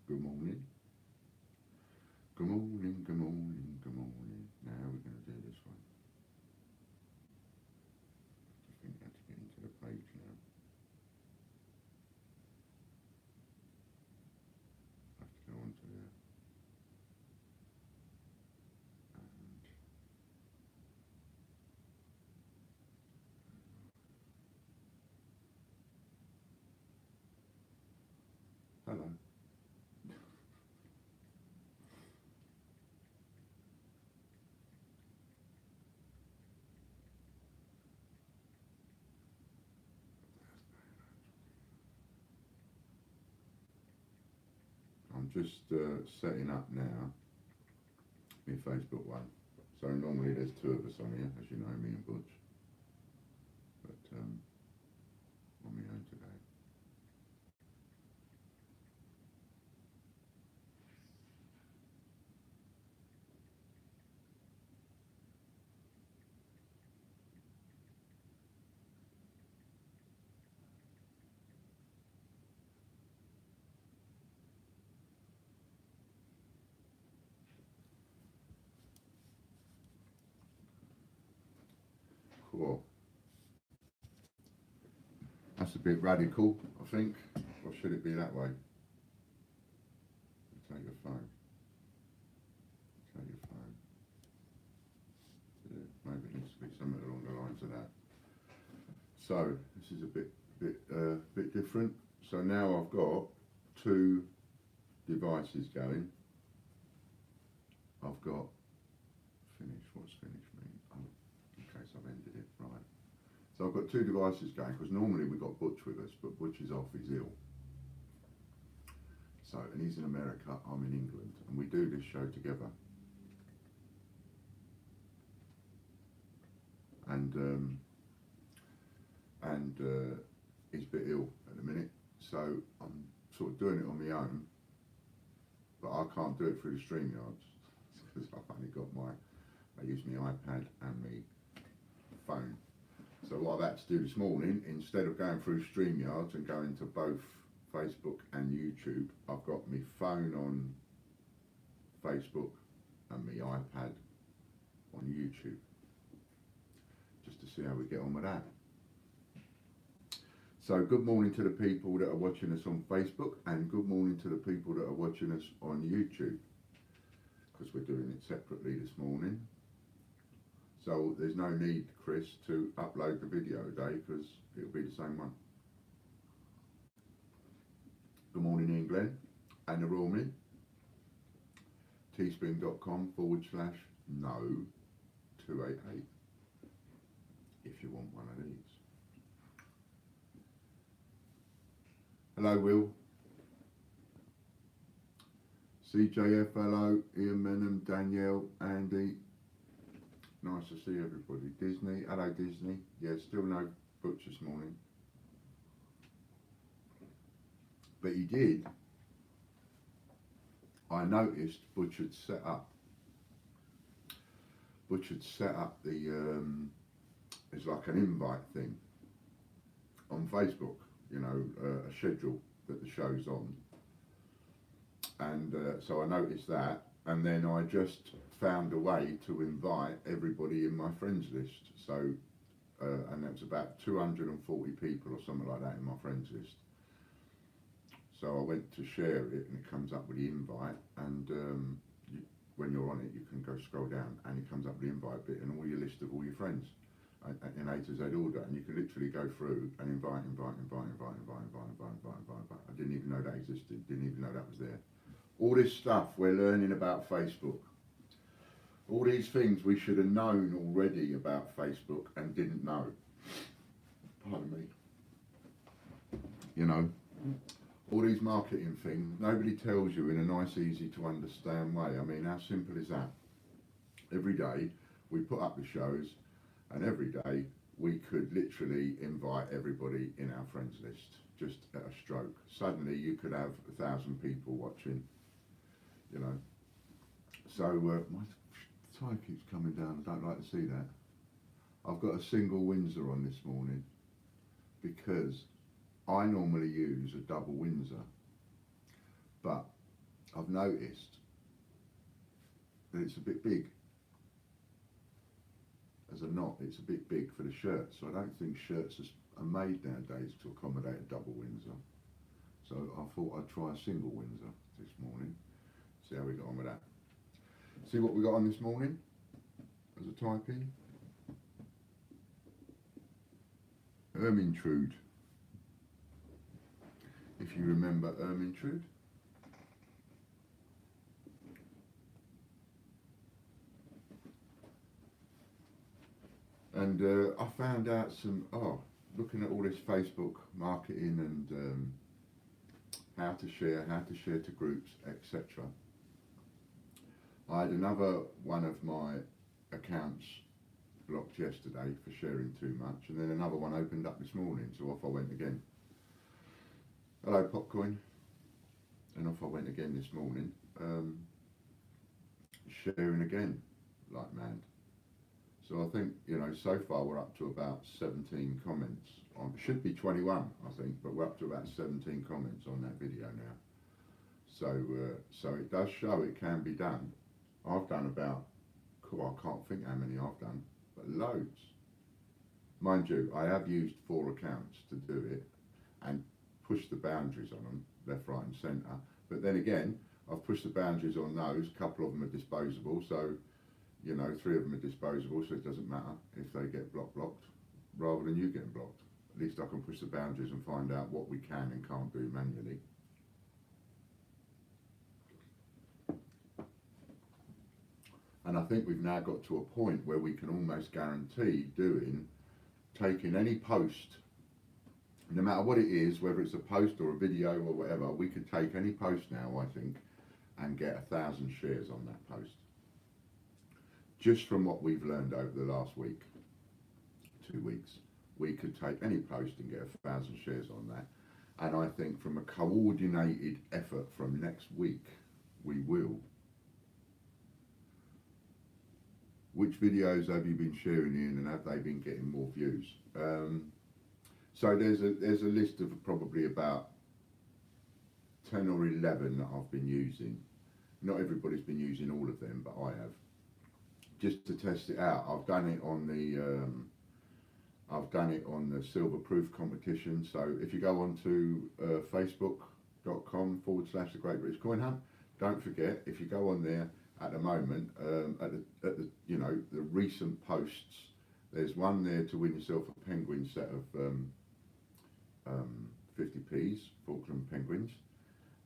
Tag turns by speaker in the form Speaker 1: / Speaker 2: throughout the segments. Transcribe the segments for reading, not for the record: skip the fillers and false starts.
Speaker 1: Good morning. Good morning, good morning, good morning. Now we're going to do this one. I think I have to get into the page now. I have to go on to there. Hello. I'm just setting up now my Facebook one. So normally there's two of us on here, as you know, me and Butch. But on my own today. Cool. That's a bit radical, I think. Or should it be that way? Take your phone. Take your phone. Yeah, maybe it needs to be something along the lines of that. So this is a bit different. So now I've got two devices going. I've got finish. What's finish mean? Oh, in case I've ended it. Right. So I've got two devices going because normally we've got Butch with us, but Butch is off. He's ill. So, and he's in America, I'm in England, and we do this show together. And he's a bit ill at the minute, so I'm sort of doing it on my own, but I can't do it through the StreamYards because I've only got I use my iPad and my phone. So what I've had to do this morning, instead of going through StreamYards and going to both Facebook and YouTube, I've got my phone on Facebook and my iPad on YouTube, just to see how we get on with that. So good morning to the people that are watching us on Facebook, and good morning to the people that are watching us on YouTube, because we're doing it separately this morning. So there's no need, Chris, to upload the video today because it'll be the same one. Good morning, England, and the royalmint. teespring.com/no288 if you want one of these. Hello, Will. CJF, hello. Ian Menham, Danielle, Andy. Nice to see everybody. Disney, hello Disney. Yeah, still no Butch this morning. But he did. I noticed Butch had set up the, it's like an invite thing on Facebook, you know, a schedule that the show's on. And so I noticed that, and then I just found a way to invite everybody in my friends list. So, and that's about 240 people or something like that in my friends list. So I went to share it, and it comes up with the invite, and when you're on it, you can go scroll down, and it comes up with the invite bit and all your list of all your friends in A to Z order, and you can literally go through and invite. I didn't even know that existed, didn't even know that was there. All this stuff we're learning about Facebook. All these things we should have known already about Facebook and didn't know. Pardon me. You know, all these marketing things, nobody tells you in a nice, easy to understand way. I mean, how simple is that? Every day we put up the shows, and every day we could literally invite everybody in our friends list, just at a stroke. Suddenly you could have 1,000 people watching, you know. So my time keeps coming down, I don't like to see that. I've got a single Windsor on this morning because I normally use a double Windsor, but I've noticed that it's a bit big. As a knot, it's a bit big for the shirt, so I don't think shirts are made nowadays to accommodate a double Windsor. So I thought I'd try a single Windsor this morning, see how we got on with that. See what we got on this morning as a typing. Ermintrude. If you remember Ermintrude. And I found out looking at all this Facebook marketing and how to share to groups, etc. I had another one of my accounts blocked yesterday for sharing too much, and then another one opened up this morning, so off I went again. Hello Popcoin. And off I went again this morning, sharing again like mad. So I think, so far we're up to about 17 comments. Should be 21, I think, but we're up to about 17 comments on that video now. So it does show it can be done. I've done about, I can't think how many I've done, but loads. Mind you, I have used 4 accounts to do it and pushed the boundaries on them, left, right and centre. But then again, I've pushed the boundaries on those, a couple of them are disposable, so 3 of them are disposable, so it doesn't matter if they get blocked, rather than you getting blocked. At least I can push the boundaries and find out what we can and can't do manually. And I think we've now got to a point where we can almost guarantee taking any post, no matter what it is, whether it's a post or a video or whatever, we could take any post now, I think, and get 1,000 shares on that post. Just from what we've learned over the last week, 2 weeks, we could take any post and get 1,000 shares on that. And I think from a coordinated effort from next week, we will. Which videos have you been sharing in, and have they been getting more views? So there's a list of probably about 10 or 11 that I've been using. Not everybody's been using all of them, but I have. Just to test it out, I've done it on the silver proof competition. So if you go on to facebook.com/the Great British Coin Hunt, don't forget, if you go on there at the moment, at the the recent posts, there's one there to win yourself a penguin set of 50p's, Falkland penguins,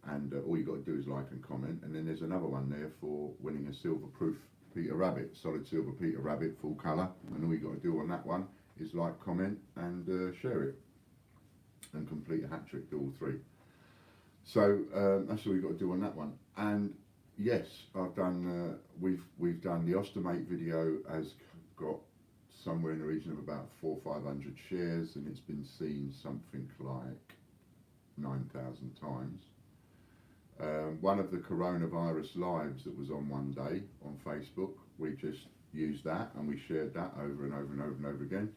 Speaker 1: and all you got to do is like and comment. And then there's another one there for winning a silver proof Peter Rabbit, solid silver Peter Rabbit, full colour, and all you got to do on that one is like, comment and share it, and complete a hat trick, do all 3. So that's all you got to do on that one. And yes, I've done we've done the Ostomate video, has got somewhere in the region of about 400 or 500 shares, and it's been seen something like 9,000 times. One of the coronavirus lives that was on one day on Facebook, we just used that and we shared that over and over and over and over again,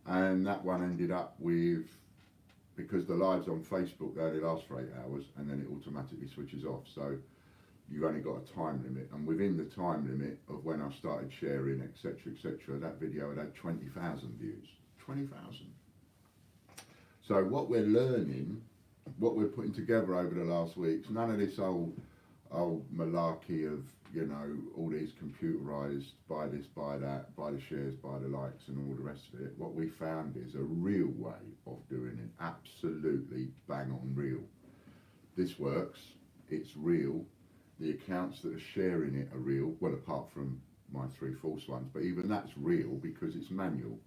Speaker 1: and that one ended up with, because the lives on Facebook, they only last for 8 hours and then it automatically switches off, so you've only got a time limit, and within the time limit of when I started sharing, etc., that video had 20,000 views. 20,000. So what we're learning, what we're putting together over the last weeks, none of this old malarkey of, all these computerized, buy this, buy that, buy the shares, buy the likes and all the rest of it. What we found is a real way of doing it, absolutely bang on real. This works, it's real. The accounts that are sharing it are real, well, apart from my 3 false ones, but even that's real because it's manual.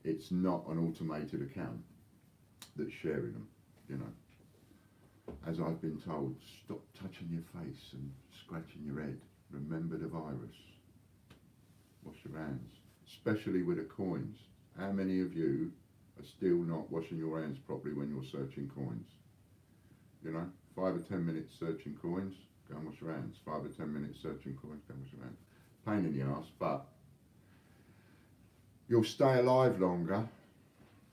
Speaker 1: It's not an automated account that's sharing them, As I've been told, stop touching your face and scratching your head. Remember the virus. Wash your hands, especially with the coins. How many of you are still not washing your hands properly when you're searching coins? 5 or 10 minutes searching coins, go and wash your hands. 5 or 10 minutes searching coins, go and wash your hands. Pain in the arse, but you'll stay alive longer,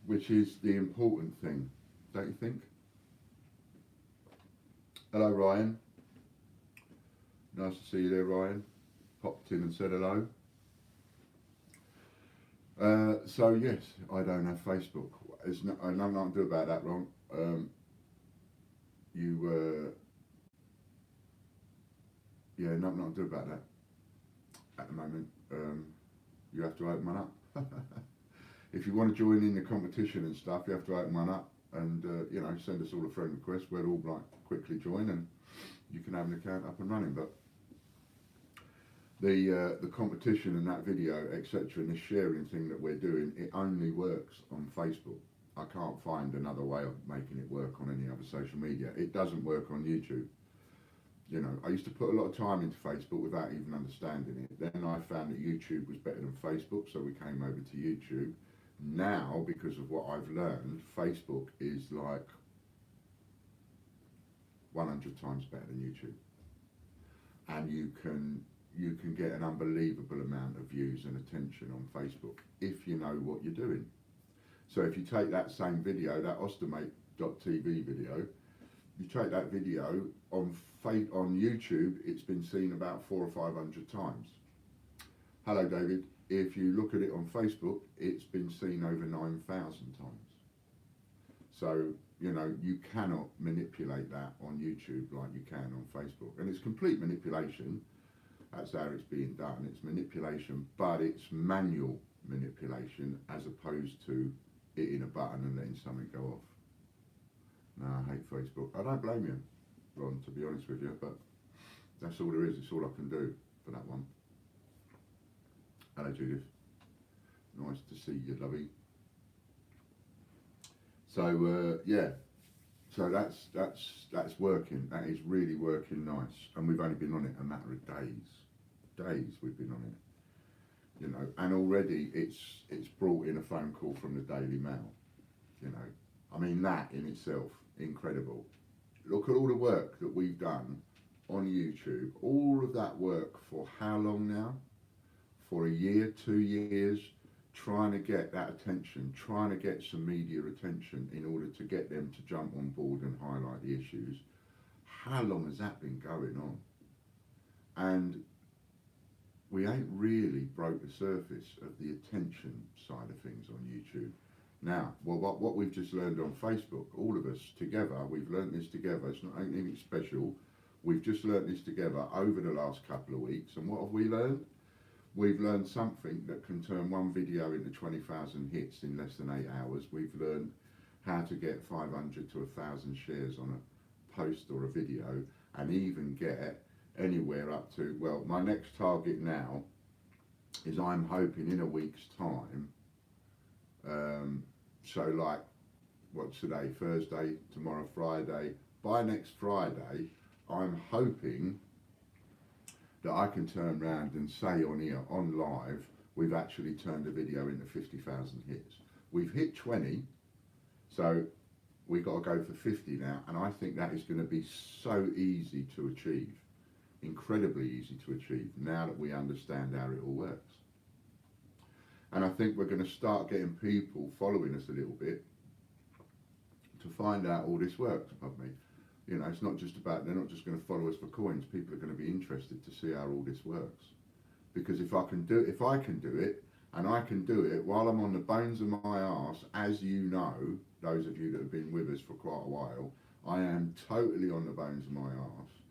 Speaker 1: which is the important thing, don't you think? Hello Ryan, Nice to see you there, Ryan. Popped in and said hello. So yes, I don't have Facebook. There's nothing I can do about that, Ron. Yeah, nothing I can do about that at the moment. You have to open one up. If you want to join in the competition and stuff, you have to open one up and you know, send us all a friend request. We'll all like quickly join and you can have an account up and running. But the competition and that video, etc., and this sharing thing that we're doing, it only works on Facebook. I can't find another way of making it work on any other social media. It doesn't work on YouTube. You know, I used to put a lot of time into Facebook without even understanding it. Then I found that YouTube was better than Facebook, so we came over to YouTube. Now, because of what I've learned, Facebook is like 100 times better than YouTube. And you can get an unbelievable amount of views and attention on Facebook if you know what you're doing. So if you take that same video, that ostomate.tv video, you take that video on YouTube, it's been seen about 400 or 500 times. Hello, David. If you look at it on Facebook, it's been seen over 9,000 times. So, you know, you cannot manipulate that on YouTube like you can on Facebook. And it's complete manipulation. That's how it's being done. It's manipulation, but it's manual manipulation as opposed to hitting a button and letting something go off. No, I hate Facebook. I don't blame you, Ron, to be honest with you, but that's all there is. It's all I can do for that one. Hello, Judith. Nice to see you, lovey. So yeah, so that's working. That is really working nice, and we've only been on it a matter of days. Days we've been on it, you know, and already it's brought in a phone call from the Daily Mail. You know, I mean, that in itself, incredible. Look at all the work that we've done on YouTube. All of that work for how long now? For a year, 2 years, trying to get that attention, trying to get some media attention in order to get them to jump on board and highlight the issues. How long has that been going on? And we ain't really broke the surface of the attention side of things on YouTube. Now, well, what we've just learned on Facebook, all of us together, we've learned this together. It's not anything special. We've just learned this together over the last couple of weeks. And what have we learned? We've learned something that can turn one video into 20,000 hits in less than 8 hours. We've learned how to get 500 to 1,000 shares on a post or a video, and even get anywhere up to, well, my next target now is I'm hoping in a week's time, so like, what's today, Thursday, tomorrow Friday, by next Friday, I'm hoping that I can turn around and say on here, on live, we've actually turned a video into 50,000 hits. We've hit 20, so we've got to go for 50 now, and I think that is going to be so easy to achieve, incredibly easy to achieve, now that we understand how it all works. And I think we're going to start getting people following us a little bit to find out all this works above me. You know, it's not just about, they're not just going to follow us for coins. People are going to be interested to see how all this works. Because if I can do it, and I can do it while I'm on the bones of my arse, as you know, those of you that have been with us for quite a while, I am totally on the bones of my arse.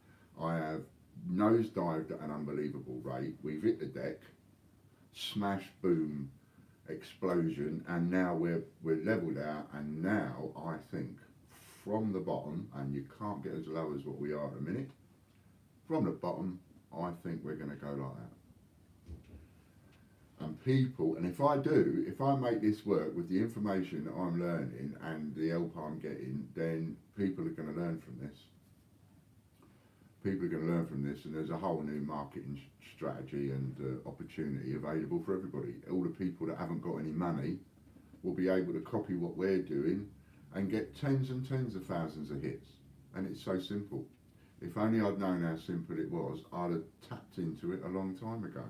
Speaker 1: I have nosedived at an unbelievable rate. We've hit the deck, smash, boom, explosion, and now we're leveled out, and now I think from the bottom, and you can't get as low as what we are at the minute, from the bottom, I think we're going to go like that. And people, and if I make this work with the information that I'm learning and the help I'm getting, then people are going to learn from this. People are going to learn from this, and there's a whole new marketing strategy and opportunity available for everybody. All the people that haven't got any money will be able to copy what we're doing and get tens and tens of thousands of hits. And it's so simple. If only I'd known how simple it was, I'd have tapped into it a long time ago.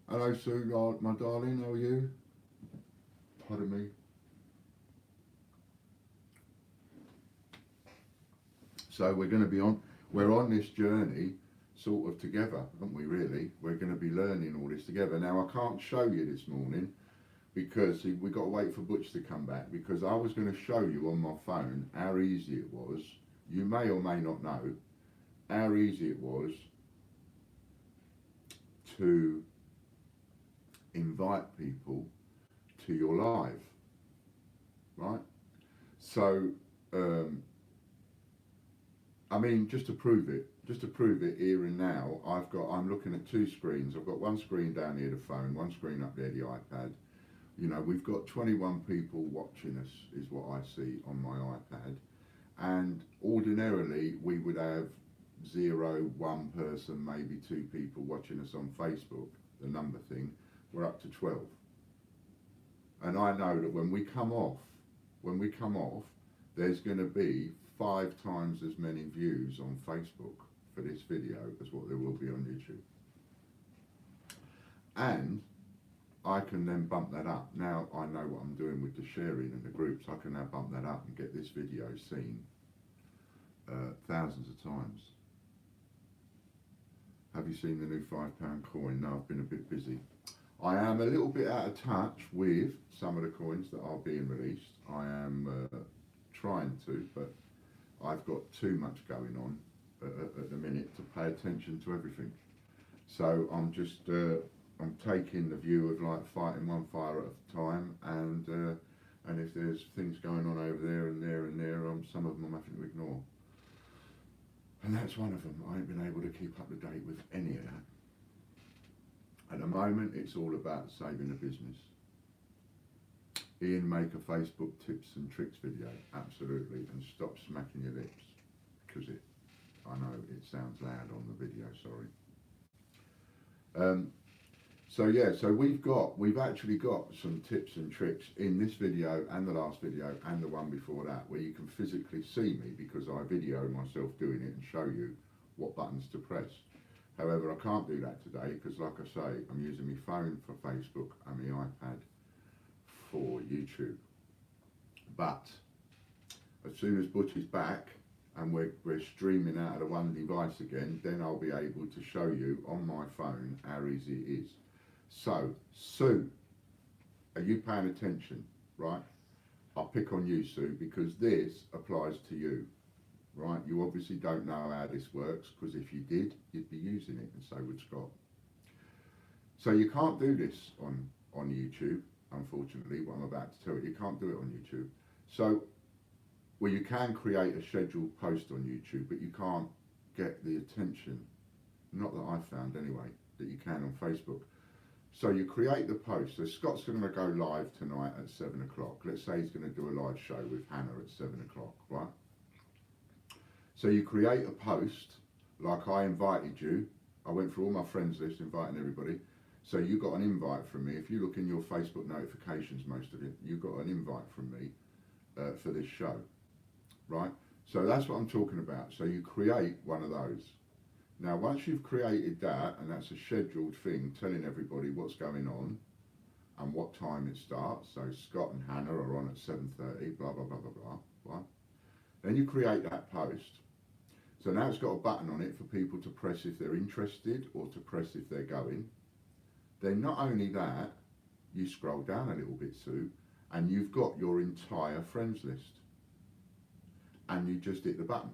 Speaker 1: Hello, Sue, my darling, how are you? Pardon me. So we're on this journey sort of together, aren't we really? We're going to be learning all this together. Now I can't show you this morning because we got to wait for Butch to come back, because I was going to show you on my phone how easy it was. You may or may not know how easy it was to invite people to your live, right? So I mean, just to prove it here and now, I'm looking at two screens. I've got one screen down here, the phone, one screen up there, the iPad. You know, we've got 21 people watching us, is what I see on my iPad. And ordinarily, we would have 0, 1 person, maybe 2 people watching us on Facebook, the number thing. We're up to 12. And I know that when we come off, there's going to be 5 times as many views on Facebook for this video as what there will be on YouTube. And I can then bump that up. Now I know what I'm doing with the sharing and the groups. I can now bump that up and get this video seen thousands of times. Have you seen the new £5 coin? No, I've been a bit busy. I am a little bit out of touch with some of the coins that are being released. I am trying to, but I've got too much going on at the minute to pay attention to everything. So I'm just I'm taking the view of like fighting one fire at a time, and if there's things going on over there and there and there, some of them I'm having to ignore. And that's one of them. I ain't been able to keep up to date with any of that. At the moment, it's all about saving the business. Ian, make a Facebook tips and tricks video, absolutely, and stop smacking your lips, because I know it sounds loud on the video, sorry. So we've actually got some tips and tricks in this video and the last video and the one before that, where you can physically see me, because I video myself doing it and show you what buttons to press. However, I can't do that today because, like I say, I'm using my phone for Facebook and my iPad for YouTube. But as soon as Butch is back and we're streaming out of the one device again, then I'll be able to show you on my phone how easy it is. So, Sue, are you paying attention? Right? I'll pick on you, Sue, because this applies to you. Right? You obviously don't know how this works, because if you did, you'd be using it, and so would Scott. So you can't do this on YouTube, unfortunately, what I'm about to tell you. You can't do it on YouTube. So, well, you can create a scheduled post on YouTube, but you can't get the attention, not that I've found anyway, that you can on Facebook. So you create the post. So Scott's going to go live tonight at 7 o'clock. Let's say he's going to do a live show with Hannah at 7 o'clock, right? So you create a post, like I invited you. I went through all my friends list, inviting everybody. So you got an invite from me. If you look in your Facebook notifications, most of it, you got an invite from me for this show, right? So that's what I'm talking about. So you create one of those. Now, once you've created that, and that's a scheduled thing, telling everybody what's going on and what time it starts. So Scott and Hannah are on at 7:30, blah, blah, blah, blah, blah, right? Then you create that post. So now it's got a button on it for people to press if they're interested or to press if they're going. Then not only that, you scroll down a little bit, Sue, and you've got your entire friends list. And you just hit the button.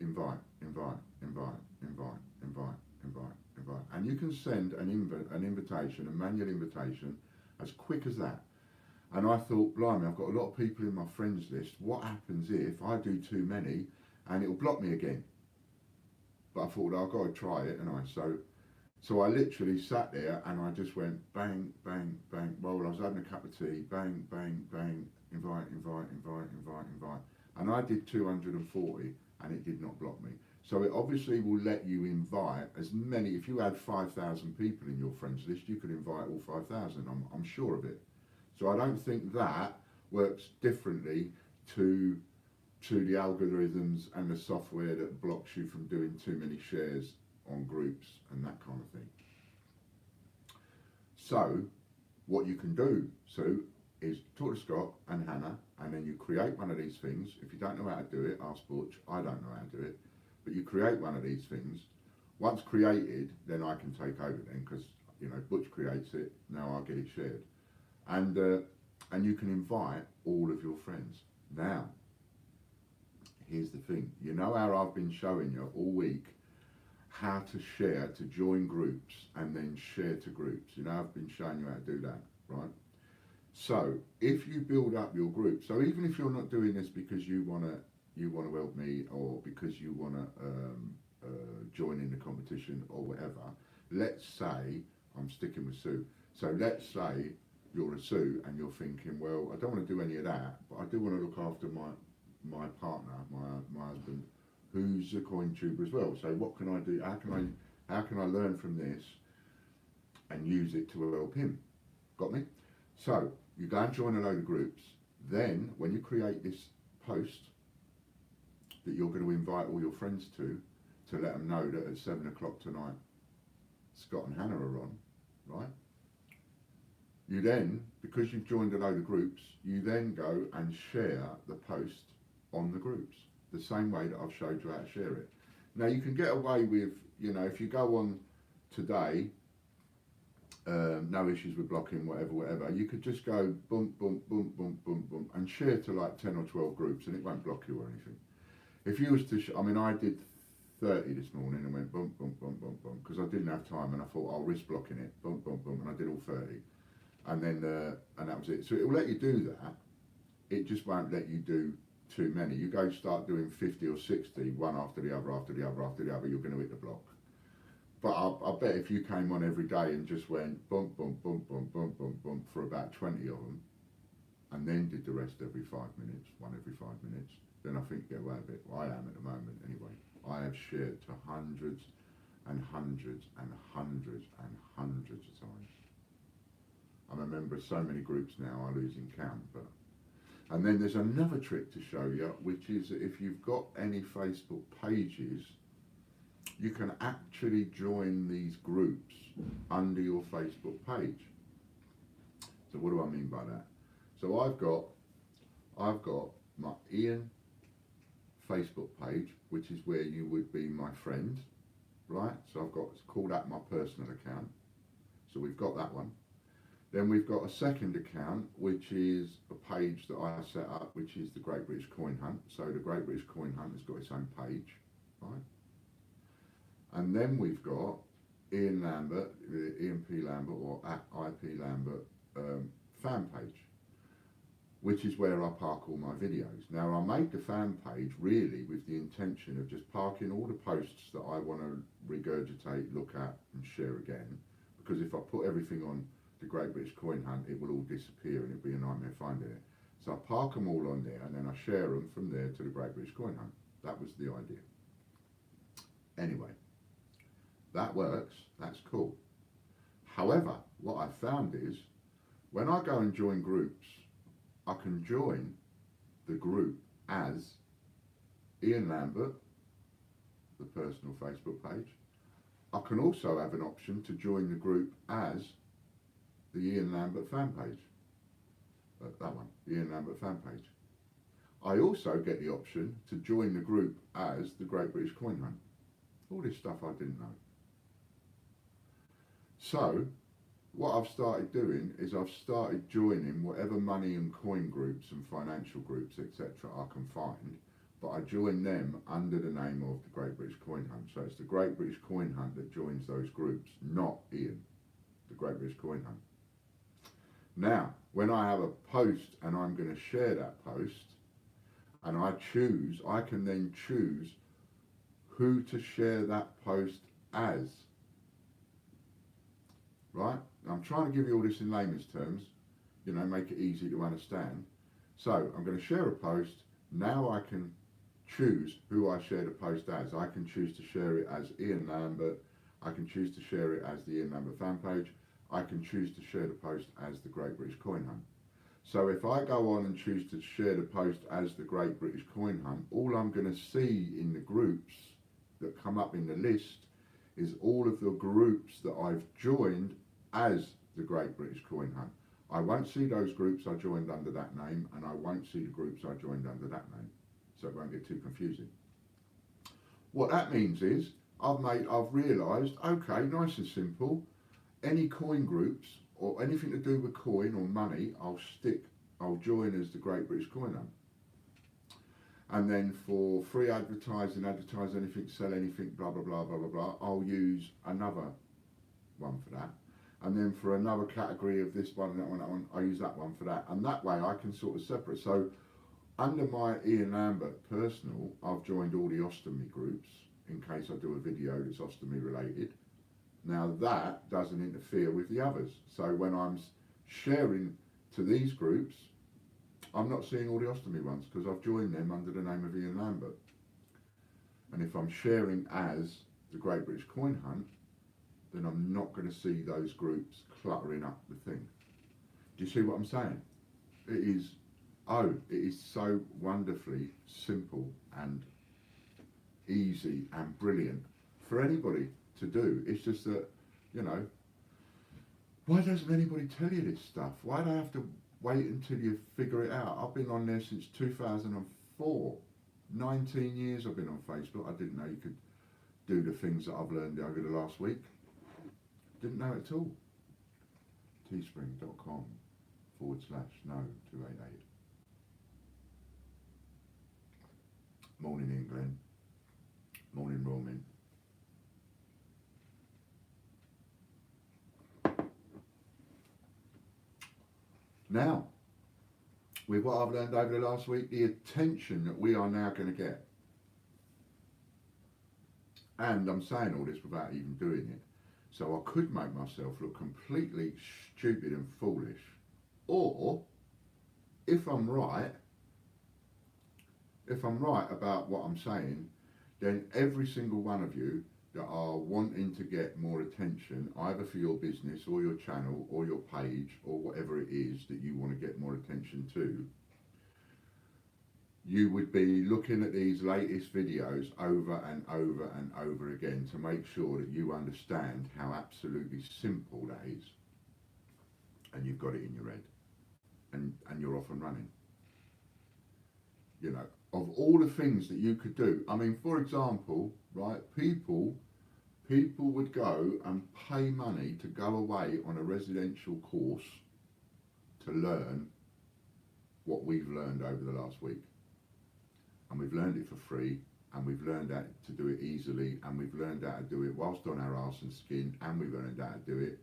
Speaker 1: Invite, invite, invite, invite, invite, invite, invite. And you can send an invitation, a manual invitation, as quick as that. And I thought, blimey, I've got a lot of people in my friends list. What happens if I do too many and it'll block me again? But I thought, I've got to try it, and so I literally sat there and I just went bang, bang, bang. Well, I was having a cup of tea, bang, bang, bang, invite, invite, invite, invite, invite. And I did 240 and it did not block me. So it obviously will let you invite as many. If you had 5,000 people in your friends list, you could invite all 5,000, I'm sure of it. So I don't think that works differently to the algorithms and the software that blocks you from doing too many shares on groups and that kind of thing. So what you can do, Sue, is talk to Scott and Hannah, and then you create one of these things. If you don't know how to do it, ask Butch. I don't know how to do it, but you create one of these things. Once created, then I can take over then, because you know Butch creates it. Now I'll get it shared, and you can invite all of your friends. Now, here's the thing. You know how I've been showing you all week how to share, to join groups and then share to groups. You know, I've been showing you how to do that, right? So if you build up your group, so even if you're not doing this because you wanna help me, or because you wanna join in the competition or whatever, let's say I'm sticking with Sue. So let's say you're a Sue and you're thinking, well, I don't want to do any of that, but I do want to look after my partner, my husband, who's a coin tuber as well. So what can I do? How can I learn from this and use it to help him? Got me? So you go and join a load of groups. Then when you create this post that you're going to invite all your friends to let them know that at 7 o'clock tonight Scott and Hannah are on, right? You then, because you've joined a load of groups, you then go and share the post on the groups, the same way that I've showed you how to share it. Now you can get away with, you know, if you go on today, no issues with blocking, whatever, you could just go boom, boom, boom, boom, boom, boom, and share to like 10 or 12 groups, and it won't block you or anything. If you was to, I mean, I did 30 this morning and went boom, boom, boom, boom, boom, because I didn't have time, and I thought I'll risk blocking it, boom, boom, boom, and I did all 30, and then and that was it. So it will let you do that. It just won't let you do too many. You go start doing 50 or 60, one after the other, after the other, after the other, you're going to hit the block. But I bet if you came on every day and just went boom, boom, boom, boom, boom, boom, boom for about 20 of them, and then did the rest every 5 minutes, one every 5 minutes, then I think you get away with it. Well, I am at the moment anyway. I have shared to hundreds and hundreds and hundreds and hundreds of times. I'm a member of so many groups now, I lose in count. But and then there's another trick to show you, which is that if you've got any Facebook pages, you can actually join these groups under your Facebook page. So what do I mean by that? So I've got my Ian Facebook page, which is where you would be my friend, right? So I've got, call that my personal account. So we've got that one. Then we've got a second account, which is a page that I set up, which is the Great British Coin Hunt. So the Great British Coin Hunt has got its own page, right? And then we've got Ian Lambert, Ian P. Lambert, or at IP Lambert fan page, which is where I park all my videos. Now I made the fan page really with the intention of just parking all the posts that I want to regurgitate, look at and share again, because if I put everything on the Great British Coin Hunt, it will all disappear and it'll be a nightmare finding it. So I park them all on there and then I share them from there to the Great British Coin Hunt. That was the idea. Anyway, that works, that's cool. However, what I found is when I go and join groups, I can join the group as Ian Lambert, the personal Facebook page. I can also have an option to join the group as the Ian Lambert fan page. That one, the Ian Lambert fan page. I also get the option to join the group as the Great British Coin Hunt. All this stuff I didn't know. So what I've started doing is I've started joining whatever money and coin groups and financial groups, etc. I can find, but I join them under the name of the Great British Coin Hunt. So it's the Great British Coin Hunt that joins those groups, not Ian, the Great British Coin Hunt. Now, when I have a post and I'm going to share that post, and I can then choose who to share that post as. Right? I'm trying to give you all this in layman's terms, you know, make it easy to understand. So I'm going to share a post. Now I can choose who I share the post as. I can choose to share it as Ian Lambert. I can choose to share it as the Ian Lambert fan page. I can choose to share the post as the Great British Coin Hunt. So if I go on and choose to share the post as the Great British Coin Hunt, all I'm going to see in the groups that come up in the list is all of the groups that I've joined as the Great British Coin Hunt. I won't see those groups I joined under that name, and I won't see the groups I joined under that name, so it won't get too confusing. What that means is I've realised, okay, nice and simple, any coin groups or anything to do with coin or money, I'll join as the Great British Coin Hunt. And then for free advertising, advertise anything, sell anything, blah, blah, blah, blah, blah, blah, I'll use another one for that. And then for another category of this one and that one, I'll use that one for that. And that way I can sort of separate. So under my Ian Lambert personal, I've joined all the ostomy groups in case I do a video that's ostomy related. Now that doesn't interfere with the others. So when I'm sharing to these groups, I'm not seeing all the ostomy ones because I've joined them under the name of Ian Lambert. And if I'm sharing as the Great British Coin Hunt, then I'm not going to see those groups cluttering up the thing. Do you see what I'm saying? It is so wonderfully simple and easy and brilliant for anybody to do. It's just that, you know, why doesn't anybody tell you this stuff? Why do I have to wait until you figure it out? I've been on there since 2004. 19 years I've been on Facebook. I didn't know you could do the things that I've learned over the last week. Didn't know it at all. teespring.com/no288. Morning England. Morning Royalmint. Now, with what I've learned over the last week, the attention that we are now going to get. And I'm saying all this without even doing it. So I could make myself look completely stupid and foolish. Or, if I'm right about what I'm saying, then every single one of you that are wanting to get more attention, either for your business or your channel or your page or whatever it is that you want to get more attention to, you would be looking at these latest videos over and over and over again to make sure that you understand how absolutely simple that is. And you've got it in your head. And you're off and running. You know, of all the things that you could do, I mean, for example, right, people would go and pay money to go away on a residential course to learn what we've learned over the last week. And we've learned it for free, and we've learned how to do it easily, and we've learned how to do it whilst on our arse and skin, and we've learned how to do it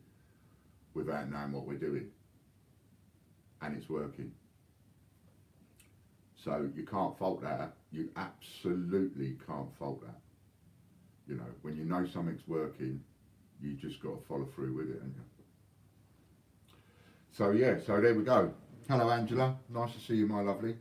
Speaker 1: without knowing what we're doing. And it's working. So you can't fault that. You absolutely can't fault that. You know, when you know something's working, you just got to follow through with it, haven't you? So yeah, so there we go. Hello Angela, nice to see you, my lovely.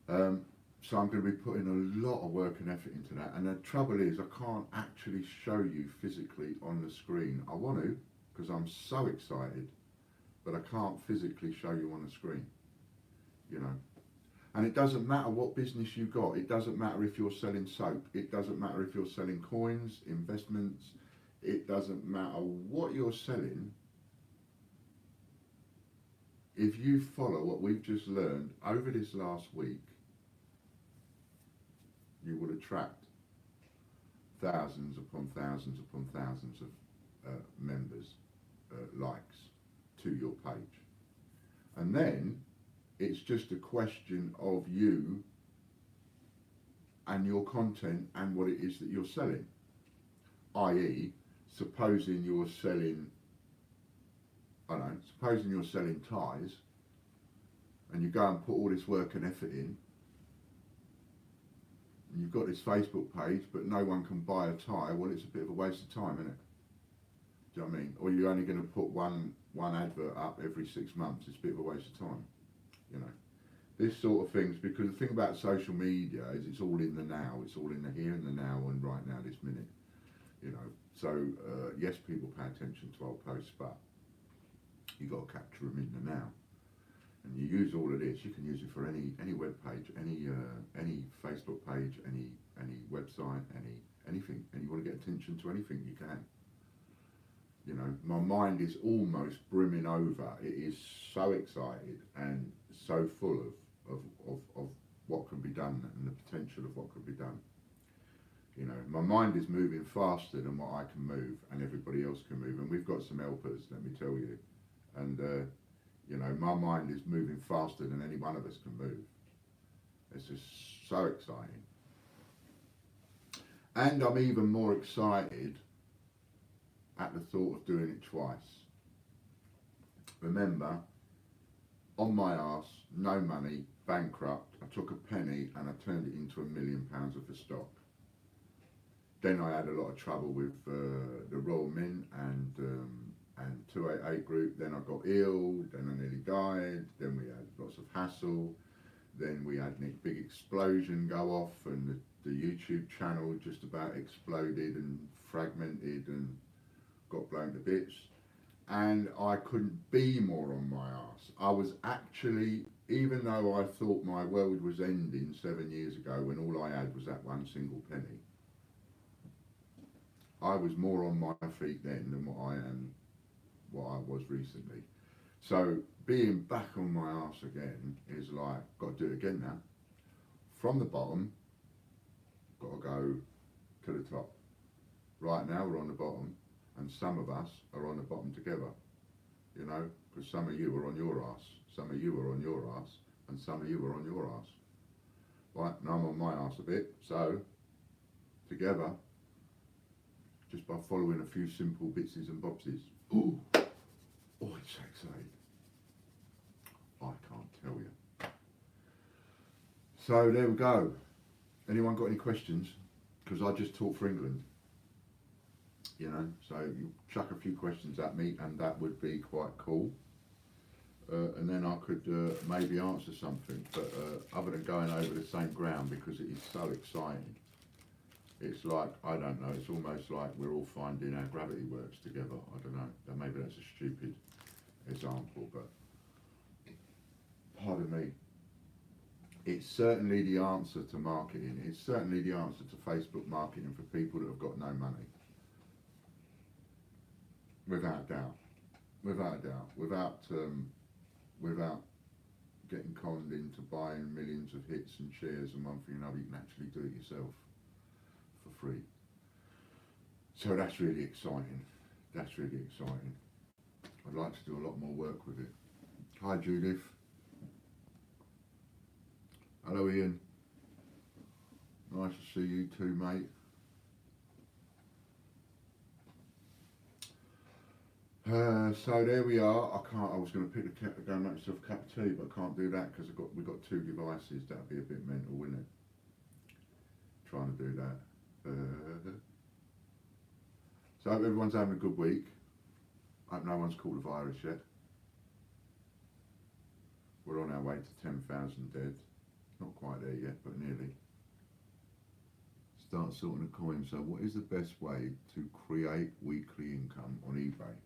Speaker 1: So I'm going to be putting a lot of work and effort into that, and the trouble is I can't actually show you physically on the screen. I want to, because I'm so excited, but I can't physically show you on the screen, you know. And it doesn't matter what business you got. It doesn't matter if you're selling soap. It doesn't matter if you're selling coins, investments. It doesn't matter what you're selling. If you follow what we've just learned over this last week, you will attract thousands upon thousands upon thousands of members, likes to your page. And then it's just a question of you and your content and what it is that you're selling. I.e., supposing you're selling, I don't know, supposing you're selling ties, and you go and put all this work and effort in, and you've got this Facebook page, but no one can buy a tie, well, it's a bit of a waste of time, isn't it? Do you know what I mean? Or you're only going to put one advert up every 6 months, it's a bit of a waste of time, you know. This sort of things, because the thing about social media is it's all in the now, it's all in the here and the now and right now, this minute, you know. So, yes, people pay attention to old posts, but you've got to capture them in the now. And you use all of this, you can use it for any web page, any Facebook page, any website, anything. And you want to get attention to anything, you can. You know, my mind is almost brimming over. It is so excited and so full of what can be done and the potential of what could be done. You know, my mind is moving faster than what I can move and everybody else can move. And we've got some helpers, let me tell you. And, you know, my mind is moving faster than any one of us can move. It's just so exciting. And I'm even more excited at the thought of doing it twice. Remember, on my arse, no money, bankrupt, I took a penny and I turned it into £1 million worth of stock. Then I had a lot of trouble with the Royal Mint and 288 group. Then I got ill, then I nearly died, then we had lots of hassle, then we had a big explosion go off and the YouTube channel just about exploded and fragmented and got blown to bits, and I couldn't be more on my arse. I was actually, even though I thought my world was ending 7 years ago when all I had was that one single penny, I was more on my feet then than what I was recently. So being back on my arse again is like, got to do it again now. From the bottom, got to go to the top. Right now we're on the bottom, and some of us are on the bottom together, you know, because some of you are on your ass, some of you are on your ass, and some of you are on your ass. Right, now I'm on my ass a bit, so together, just by following a few simple bitses and bobses. Ooh, oh, it's so exciting. I can't tell you. So there we go. Anyone got any questions? Because I just talk for England. You know, so you chuck a few questions at me and that would be quite cool. And then I could maybe answer something, but other than going over the same ground, because it is so exciting. It's like, I don't know, it's almost like we're all finding our gravity works together. I don't know, maybe that's a stupid example, but pardon me. It's certainly the answer to marketing. It's certainly the answer to Facebook marketing for people that have got no money. Without doubt, without doubt, without getting conned into buying millions of hits and shares and one thing and another, you can actually do it yourself for free. So that's really exciting. That's really exciting. I'd like to do a lot more work with it. Hi Judith. Hello Ian. Nice to see you too, mate. So there we are. I was going to pick the go and make myself a cup of tea, but I can't do that because we've got two devices. That'd be a bit mental, wouldn't it? Trying to do that. So I hope everyone's having a good week. I hope no one's caught the virus yet. We're on our way to 10,000 dead. Not quite there yet, but nearly. Start sorting the coins. So what is the best way to create weekly income on eBay?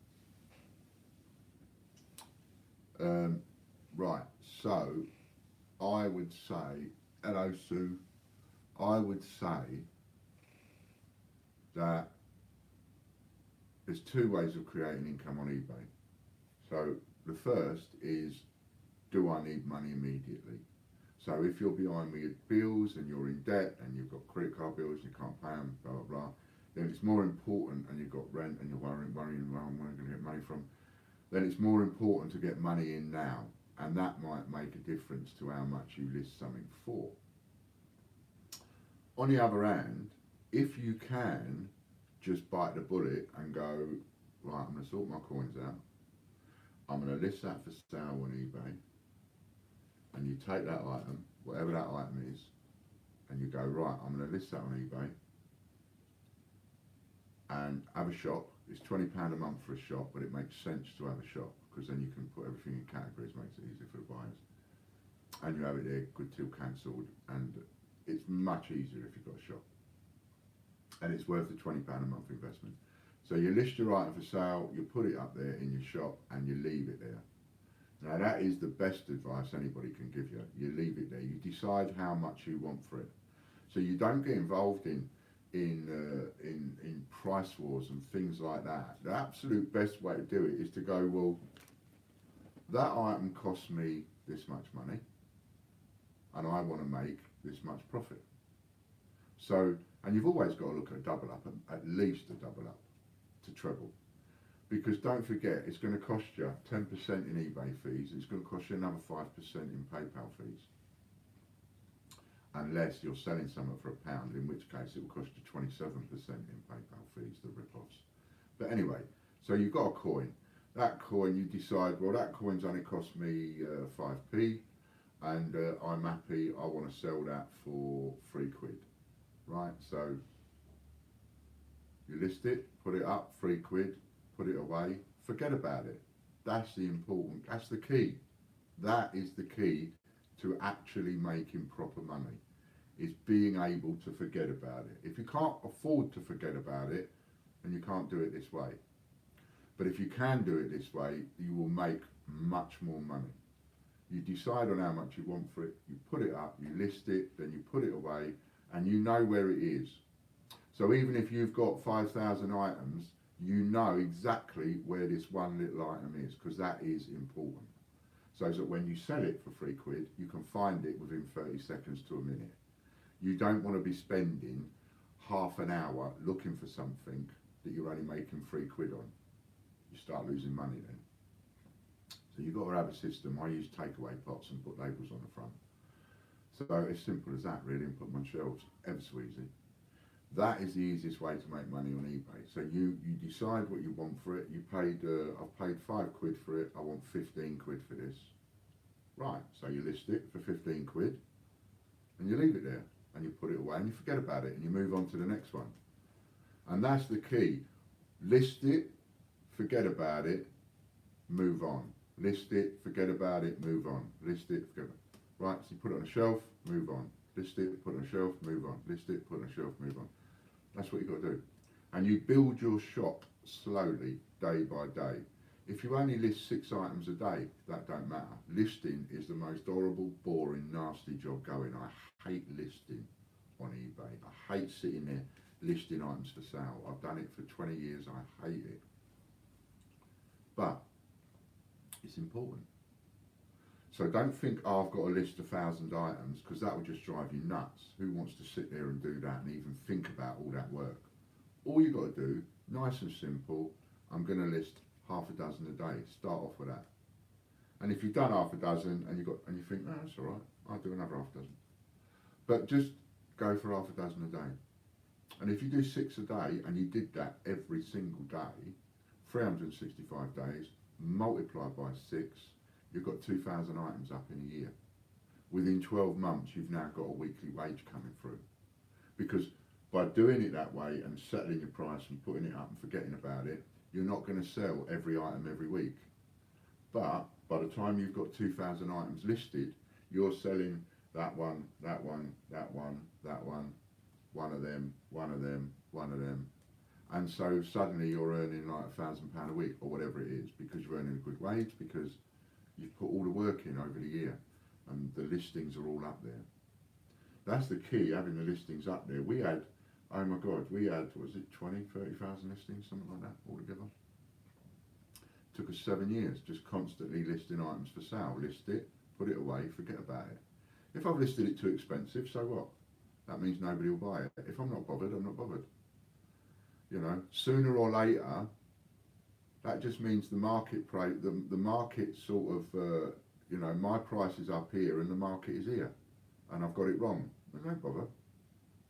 Speaker 1: Right, so I would say, hello Sue, I would say that there's two ways of creating income on eBay. So the first is, do I need money immediately? So if you're behind with your bills and you're in debt and you've got credit card bills, you can't pay them, blah, blah, blah, then it's more important, and you've got rent and you're worrying where I'm going to get money from, then it's more important to get money in now, and that might make a difference to how much you list something for. On the other hand, if you can just bite the bullet and go, right, I'm going to sort my coins out, I'm going to list that for sale on eBay, and you take that item, whatever that item is, and you go, right, I'm going to list that on eBay and have a shop. It's £20 a month for a shop, but it makes sense to have a shop because then you can put everything in categories, makes it easier for the buyers. And you have it there, good till cancelled, and it's much easier if you've got a shop. And it's worth the £20 a month investment. So you list your item for sale, you put it up there in your shop, and you leave it there. Now that is the best advice anybody can give you. You leave it there. You decide how much you want for it. So you don't get involved in in price wars and things like that, the absolute best way to do it is to go, well, that item costs me this much money and I want to make this much profit. So, and you've always got to look at a double up, at least a double up to treble. Because don't forget, it's going to cost you 10% in eBay fees, it's going to cost you another 5% in PayPal fees. Unless you're selling something for £1, in which case it will cost you 27% in PayPal fees, the rip-offs. But anyway, so you've got a coin. That coin, you decide, well, that coin's only cost me 5p, and I'm happy, I want to sell that for £3, right? So you list it, put it up, £3, put it away, forget about it. That's the important, that's the key. That is the key to actually making proper money, is being able to forget about it. If you can't afford to forget about it, then you can't do it this way. But if you can do it this way, you will make much more money. You decide on how much you want for it, you put it up, you list it, then you put it away, and you know where it is. So even if you've got 5,000 items, you know exactly where this one little item is, because that is important. So that when you sell it for £3, you can find it within 30 seconds to a minute. You don't want to be spending half an hour looking for something that you're only making £3 on. You start losing money then. So you've got to have a system. I use takeaway pots and put labels on the front. So it's simple as that really, and put them on shelves, ever so easy. That is the easiest way to make money on eBay. So you decide what you want for it. You paid, I've paid £5 for it. I want 15 quid for this. Right, so you list it for 15 quid and you leave it there and you put it away and you forget about it and you move on to the next one. And that's the key. List it, forget about it, move on. List it, forget about it, move on. List it, forget about it. Right, so you put it on a shelf, move on. List it, put it on a shelf, move on. List it, put it on a shelf, move on. That's what you've got to do. And you build your shop slowly, day by day. If you only list 6 items a day, that don't matter. Listing is the most horrible, boring, nasty job going. I hate listing on eBay. I hate sitting there listing items for sale. I've done it for 20 years. I hate it. But it's important. So don't think, oh, I've got to list 1,000 items, because that would just drive you nuts. Who wants to sit there and do that and even think about all that work? All you've got to do, nice and simple, I'm going to list half a dozen a day. Start off with that. And if you've done half a dozen and you think, no, that's all right, I'll do another half dozen. But just go for half a dozen a day. And if you do 6 a day and you did that every single day, 365 days, multiplied by 6, you've got 2,000 items up in a year. Within 12 months, you've now got a weekly wage coming through. Because by doing it that way and settling your price and putting it up and forgetting about it, you're not going to sell every item every week. But by the time you've got 2,000 items listed, you're selling that one, that one, that one, that one, one of them, one of them, one of them. And so suddenly you're earning like £1,000 a week or whatever it is, because you're earning a good wage, because you've put all the work in over the year and the listings are all up there. That's the key, having the listings up there. We had, oh my God, we had, what was it, 20, 30,000 listings, something like that altogether. Took us 7 years, just constantly listing items for sale. List it, put it away, forget about it. If I've listed it too expensive, so what? That means nobody will buy it. If I'm not bothered, I'm not bothered. You know, sooner or later, that just means the market price, the market sort of, you know, my price is up here and the market is here, and I've got it wrong. But no bother.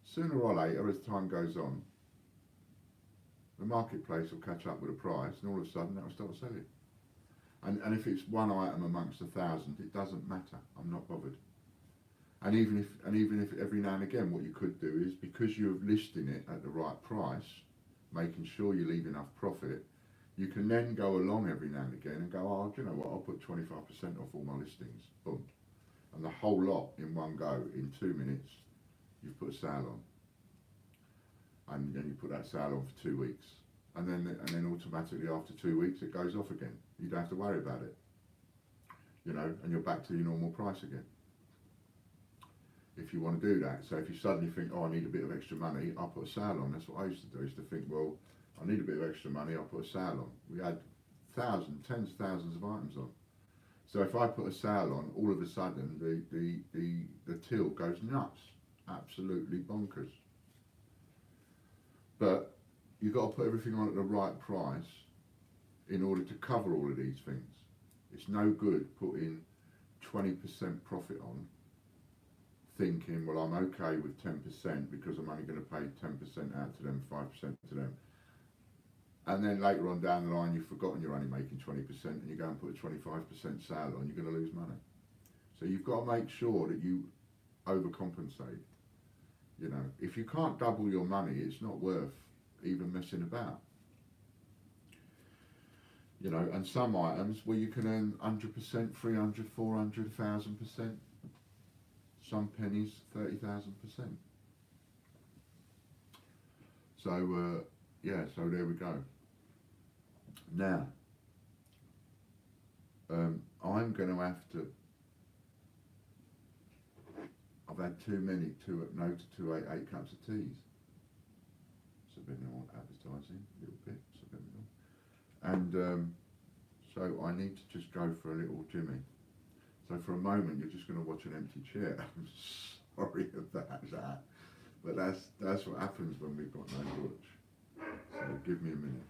Speaker 1: Sooner or later, as time goes on, the marketplace will catch up with the price, and all of a sudden that will start selling. And if it's one item amongst 1,000, it doesn't matter. I'm not bothered. And even if every now and again, what you could do is, because you're listing it at the right price, making sure you leave enough profit, you can then go along every now and again and go, oh, do you know what, I'll put 25% off all my listings. Boom. And the whole lot in one go, in 2 minutes, you've put a sale on. And then you put that sale on for 2 weeks. And then automatically after 2 weeks, it goes off again. You don't have to worry about it. You know, and you're back to your normal price again. if you want to do that. So if you suddenly think, oh, I need a bit of extra money, I'll put a sale on. That's what I used to do, is to think, well, I need a bit of extra money, I'll put a sale on. We had thousands, tens of thousands of items on. So if I put a sale on, all of a sudden the till goes nuts, absolutely bonkers. But you've got to put everything on at the right price in order to cover all of these things. It's no good putting 20% profit on, thinking, well, I'm okay with 10% because I'm only going to pay 10% out to them, 5% to them. And then later on down the line, you've forgotten you're only making 20% and you go and put a 25% sale on, you're going to lose money. So you've got to make sure that you overcompensate. You know, if you can't double your money, it's not worth even messing about. You know, and some items where you can earn 100%, 300, 400, 1,000%. Some pennies, 30,000%. So, yeah, so there we go. Now, I'm going to have to, I've had too many, no to 288 cups of teas. Subliminal advertising, a little bit, subliminal. And so I need to just go for a little Jimmy. So for a moment, you're just going to watch an empty chair. I'm sorry about that. But that's what happens when we've got no watch. So give me a minute.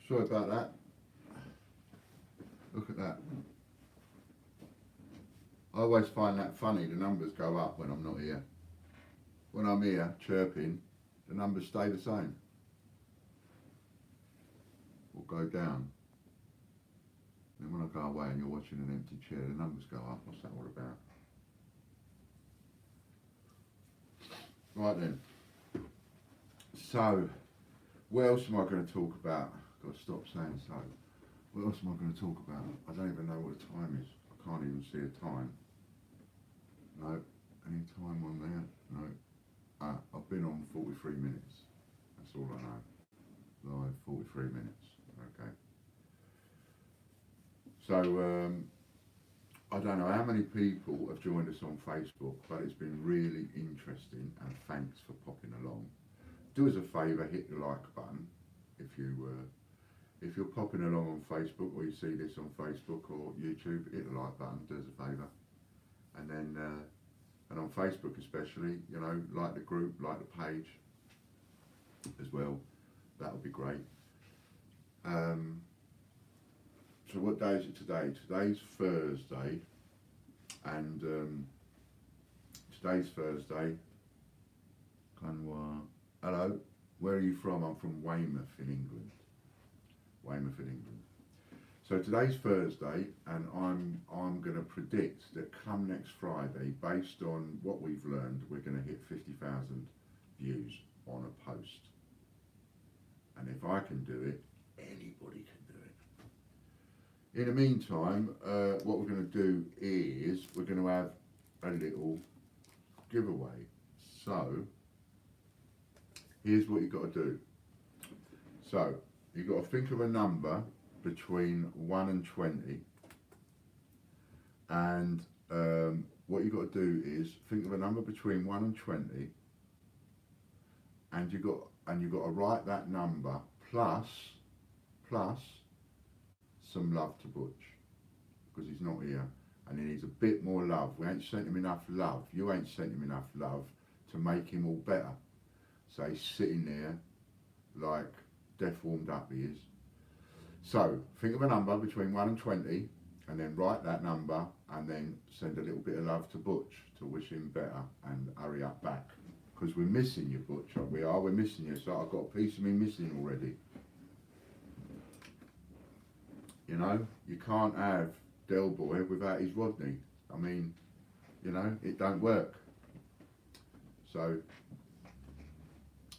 Speaker 1: Sorry about that. Look at that. I always find that funny, the numbers go up when I'm not here. When I'm here chirping, the numbers stay the same. Or go down. And when I go away and you're watching an empty chair, the numbers go up. What's that all about? Right then. So, what else am I going to talk about? I've got to stop saying so. What else am I going to talk about? I don't even know what the time is. I can't even see a time. No. Any time on there? No. I've been on 43 minutes. That's all I know. Live 43 minutes. Okay. So, I don't know how many people have joined us on Facebook, but it's been really interesting, and thanks for popping along. Do us a favour, hit the like button if you're popping along on Facebook, or you see this on Facebook or YouTube. Hit the like button, do us a favour, and then and on Facebook especially, you know, like the group, like the page as well. That would be great. So what day is it today? Today's Thursday, and today's Thursday. Hello, where are you from? I'm from Weymouth in England. Weymouth in England. So today's Thursday, and I'm going to predict that come next Friday, based on what we've learned, we're going to hit 50,000 views on a post. And if I can do it, anybody can do it. In the meantime, what we're going to do is we're going to have a little giveaway. So here's what you've got to do. So you've got to think of a number between 1 and 20, And what you've got to do is think of a number between 1 and 20, and you've got to write that number plus some love to Butch, because he's not here and he needs a bit more love. We ain't sent him enough love. You ain't sent him enough love to make him all better. So he's sitting there like death warmed up, he is. So think of a number between 1 and 20, and then write that number, and then send a little bit of love to Butch to wish him better, and hurry up back, because we're missing you, Butch. We're missing you. So I've got a piece of me missing already. You know, you can't have Del Boy without his Rodney. I mean, you know, it don't work. So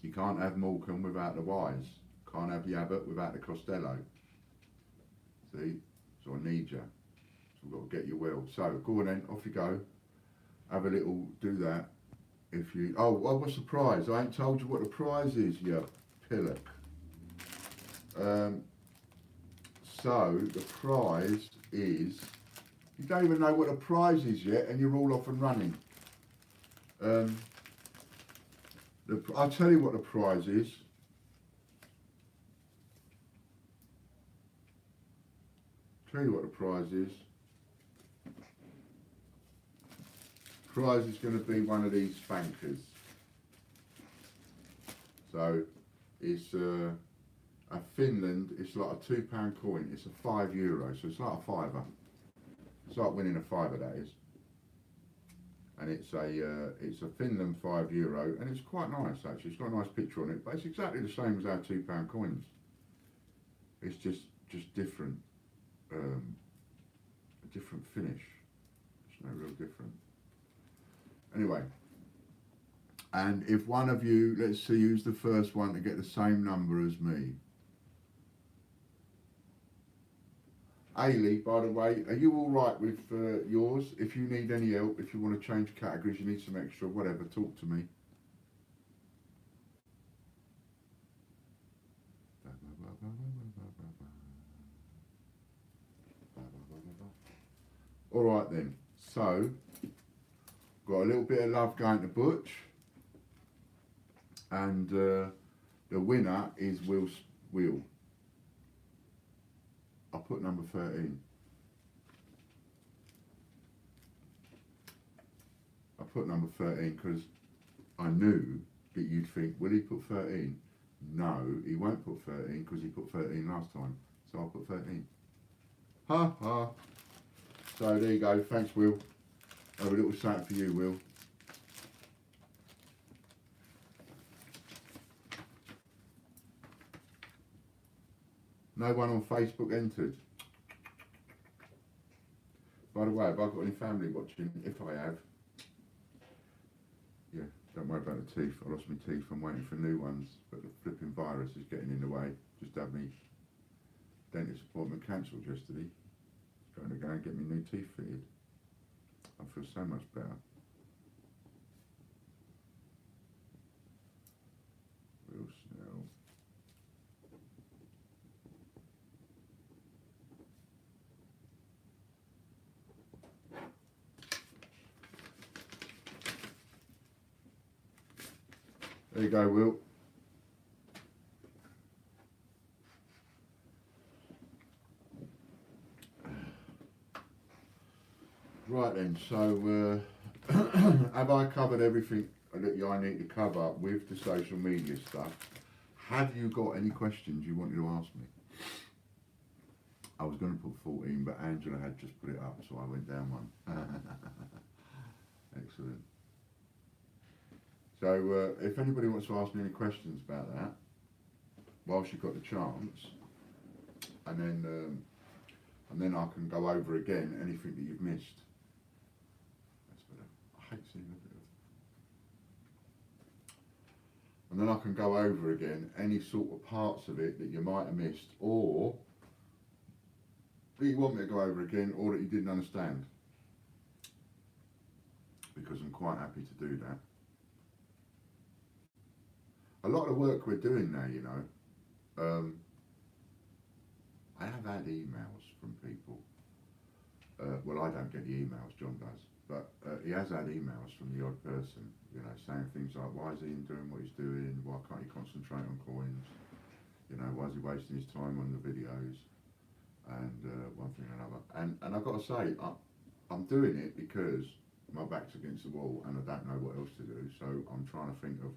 Speaker 1: you can't have Morecambe without the Wise. Can't have the Abbott without the Costello. See? So I need you. So we've got to get you well. So go on then, off you go. Have a little, do that. If you, oh, what's the prize? I ain't told you what the prize is, you pillock. So the prize is, you don't even know what the prize is yet, and you're all off and running. I'll tell you what the prize is. Tell you what the prize is. Prize is going to be one of these spankers. So it's a Finland. It's like a £2 coin. It's a €5, so it's like a fiver. It's like winning a fiver, that is. And it's a Finland €5, and it's quite nice actually. It's got a nice picture on it, but it's exactly the same as our £2 coins. It's just different. A different finish. It's no real different. Anyway, and if one of you, let's see who's the first one to get the same number as me. Ailey, by the way, are you all right with yours? If you need any help, if you want to change categories, you need some extra, whatever, talk to me. All right then, so got a little bit of love going to Butch, and the winner is Will. I put number 13. I put number 13 because I knew that you'd think, will he put 13? No, he won't put 13 because he put 13 last time. So I'll put 13. Ha ha. So there you go. Thanks, Will. I have a little something for you, Will. No one on Facebook entered. By the way, have I got any family watching? If I have, yeah, don't worry about the teeth. I lost my teeth. I'm waiting for new ones, but the flipping virus is getting in the way. Just had me dentist appointment cancelled yesterday. Going to go and get my new teeth fitted. I feel so much better. Real Snell. There you go, Will. Right then, so have I covered everything that I need to cover with the social media stuff? Have you got any questions you wanted to ask me? I was going to put 14, but Angela had just put it up, so I went down one. Excellent. So if anybody wants to ask me any questions about that, whilst you've got the chance, and then I can go over again anything that you've missed. I hate seeing it. And then I can go over again any sort of parts of it that you might have missed, or that you want me to go over again, or that you didn't understand. Because I'm quite happy to do that. A lot of the work we're doing now, you know, I have had emails from people well, I don't get the emails, John does, but he has had emails from the odd person, you know, saying things like, why is Ian doing what he's doing? Why can't he concentrate on coins? You know, why is he wasting his time on the videos? And one thing or another. And I've got to say, I'm doing it because my back's against the wall and I don't know what else to do. So I'm trying to think of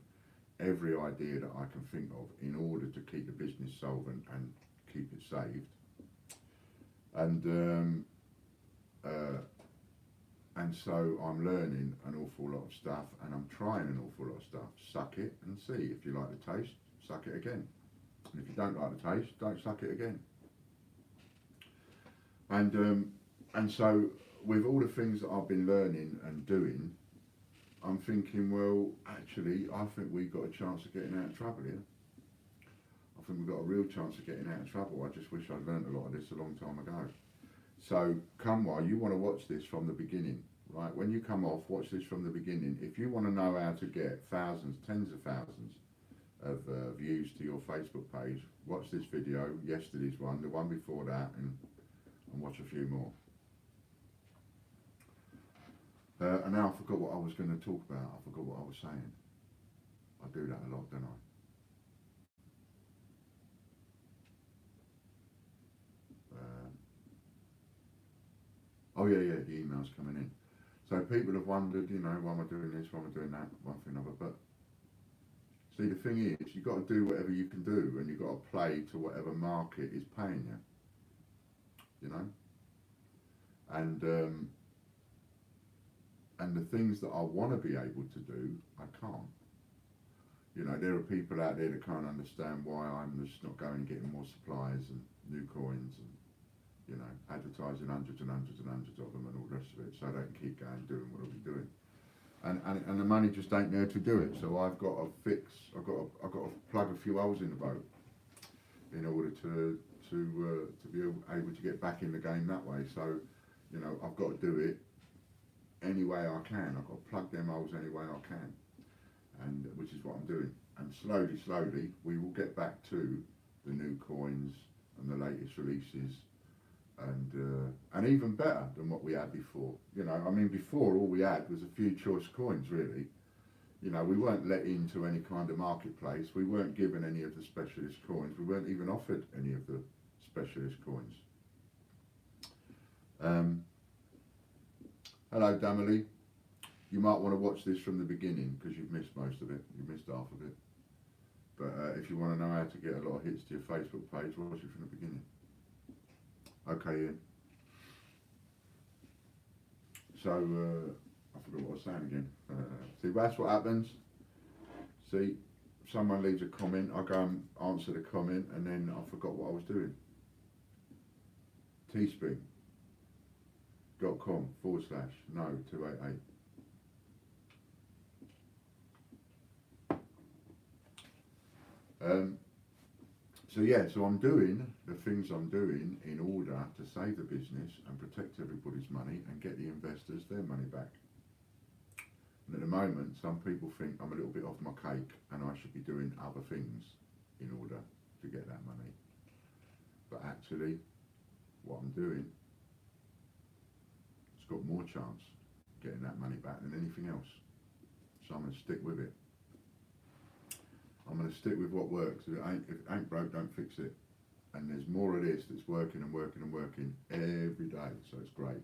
Speaker 1: every idea that I can think of in order to keep the business solvent and keep it saved. And so I'm learning an awful lot of stuff, and I'm trying an awful lot of stuff. Suck it and see. If you like the taste, suck it again. And if you don't like the taste, don't suck it again. And so with all the things that I've been learning and doing, I'm thinking, well, actually, I think we've got a chance of getting out of trouble here. I think we've got a real chance of getting out of trouble. I just wish I'd learned a lot of this a long time ago. So, you want to watch this from the beginning, right? When you come off, watch this from the beginning. If you want to know how to get thousands, tens of thousands of views to your Facebook page, watch this video, yesterday's one, the one before that, and watch a few more. And now I forgot what I was going to talk about. I forgot what I was saying. I do that a lot, don't I? Oh yeah, the emails coming in. So people have wondered, you know, why am I doing this, why am I doing that, one thing or another. But see, the thing is, you've got to do whatever you can do, and you've got to play to whatever market is paying you. You know? And the things that I want to be able to do, I can't. You know, there are people out there that can't understand why I'm just not going and getting more supplies and new coins and, you know, advertising hundreds and hundreds and hundreds of them and all the rest of it, so I don't keep going doing what I'll be doing. And the money just ain't there to do it, so I've got to I've got to plug a few holes in the boat in order to be able to get back in the game that way. So, you know, I've got to do it any way I can. I've got to plug them holes any way I can, and which is what I'm doing. And slowly, we will get back to the new coins and the latest releases, and even better than what we had before. You know, I mean, before all we had was a few choice coins, really. You know, we weren't let into any kind of marketplace. We weren't given any of the specialist coins. We weren't even offered any of the specialist coins. Hello, Damily. You might want to watch this from the beginning because you've missed most of it. You've missed half of it. But if you want to know how to get a lot of hits to your Facebook page, watch it from the beginning. Okay, Ian. So, I forgot what I was saying again. See, that's what happens. See, someone leaves a comment, I go and answer the comment, and then I forgot what I was doing. teespring.com/no288. So I'm doing the things I'm doing in order to save the business and protect everybody's money and get the investors their money back. And at the moment, some people think I'm a little bit off my cake and I should be doing other things in order to get that money. But actually, what I'm doing, it's got more chance of getting that money back than anything else. So I'm going to stick with it. I'm going to stick with what works. If it ain't broke, don't fix it. And there's more of this that's working and working and working every day, so it's great.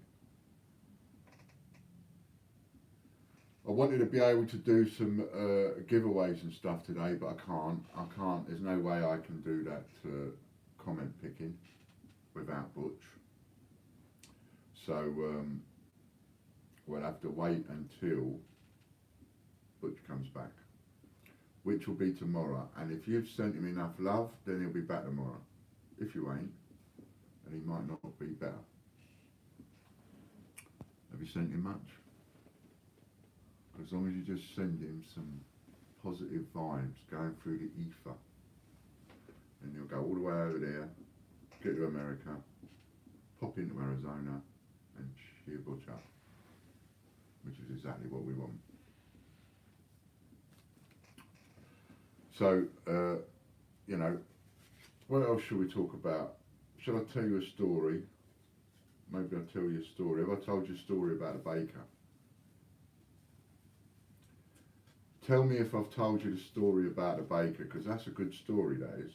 Speaker 1: I wanted to be able to do some giveaways and stuff today, but I can't. There's no way I can do that comment picking without Butch. So we'll have to wait until Butch comes back, which will be tomorrow. And if you've sent him enough love, then he'll be back tomorrow. If you ain't, then he might not be better. Have you sent him much? As long as you just send him some positive vibes going through the ether, and he'll go all the way over there, get to America, pop into Arizona, and cheer Butch up, which is exactly what we want. So, you know, what else should we talk about? Shall I tell you a story? maybe I'll tell you a story. Have I told you a story about a baker? Tell me if I've told you the story about a baker, because that's a good story, that is.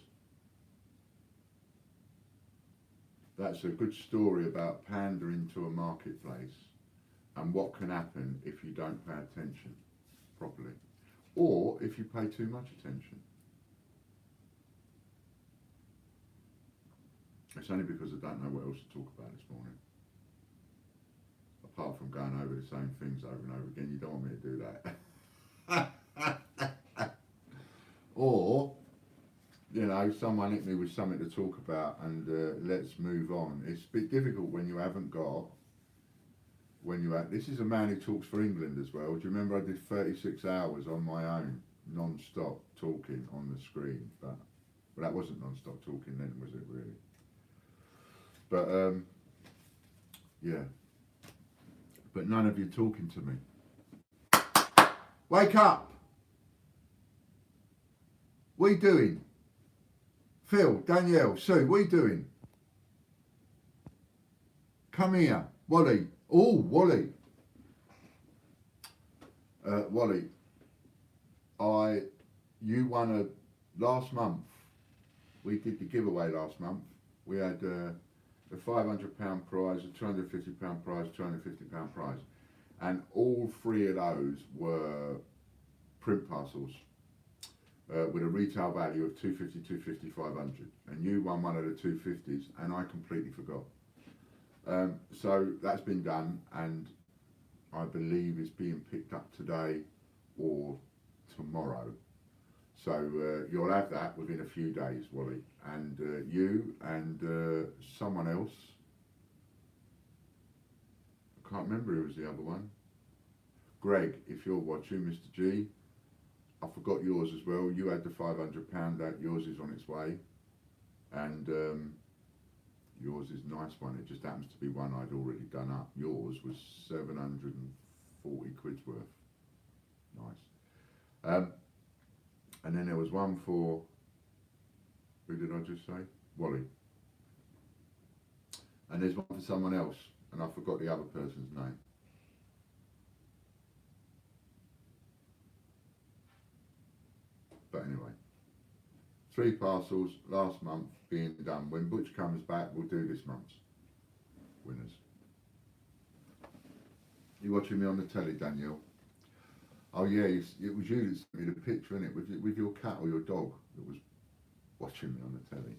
Speaker 1: That's a good story about pandering to a marketplace and what can happen if you don't pay attention properly, or if you pay too much attention. It's only because I don't know what else to talk about this morning. Apart from going over the same things over and over again, you don't want me to do that. Or, you know, someone hit me with something to talk about and let's move on. It's a bit difficult when you haven't got, this is a man who talks for England as well. Do you remember I did 36 hours on my own, non-stop talking on the screen? But that wasn't non-stop talking then, was it really? But, yeah. But none of you talking to me. Wake up! What are you doing? Phil, Danielle, Sue, what are you doing? Come here. Wally. Oh, Wally. Wally, you won last month. We did the giveaway last month. We had a £500 prize, a £250 prize, £250 prize. And all three of those were print parcels with a retail value of 250, 250, 500. And you won one of the 250s, and I completely forgot. So that's been done, and I believe it's being picked up today or tomorrow. So you'll have that within a few days, Wally. And you and someone else, I can't remember who was the other one. Greg, if you're watching, Mr. G, I forgot yours as well. You had the £500, that yours is on its way. And yours is a nice one. It just happens to be one I'd already done up. Yours was 740 quid's worth. Nice. And then there was one for, who did I just say? Wally. And there's one for someone else, and I forgot the other person's name. But anyway, 3 parcels last month being done. When Butch comes back, we'll do this month's winners. You watching me on the telly, Danielle? Oh yeah, it was you that sent me the picture, innit? With your cat or your dog that was watching me on the telly.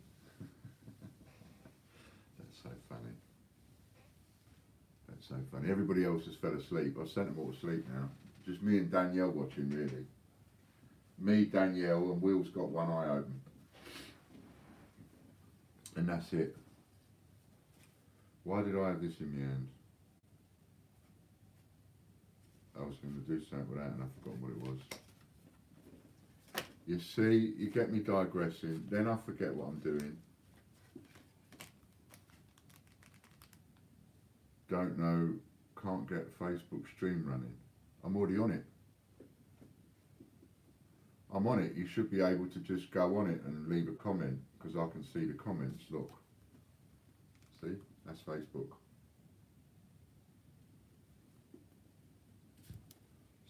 Speaker 1: That's so funny. That's so funny. Everybody else has fell asleep. I've sent them all to sleep now. Just me and Danielle watching, really. Me, Danielle, and Will's got one eye open. And that's it. Why did I have this in my hand? I was going to do something with that and I forgot what it was. You see, you get me digressing, then I forget what I'm doing. Don't know, can't get Facebook stream running. I'm already on it. I'm on it. You should be able to just go on it and leave a comment, because I can see the comments. Look. See? That's Facebook.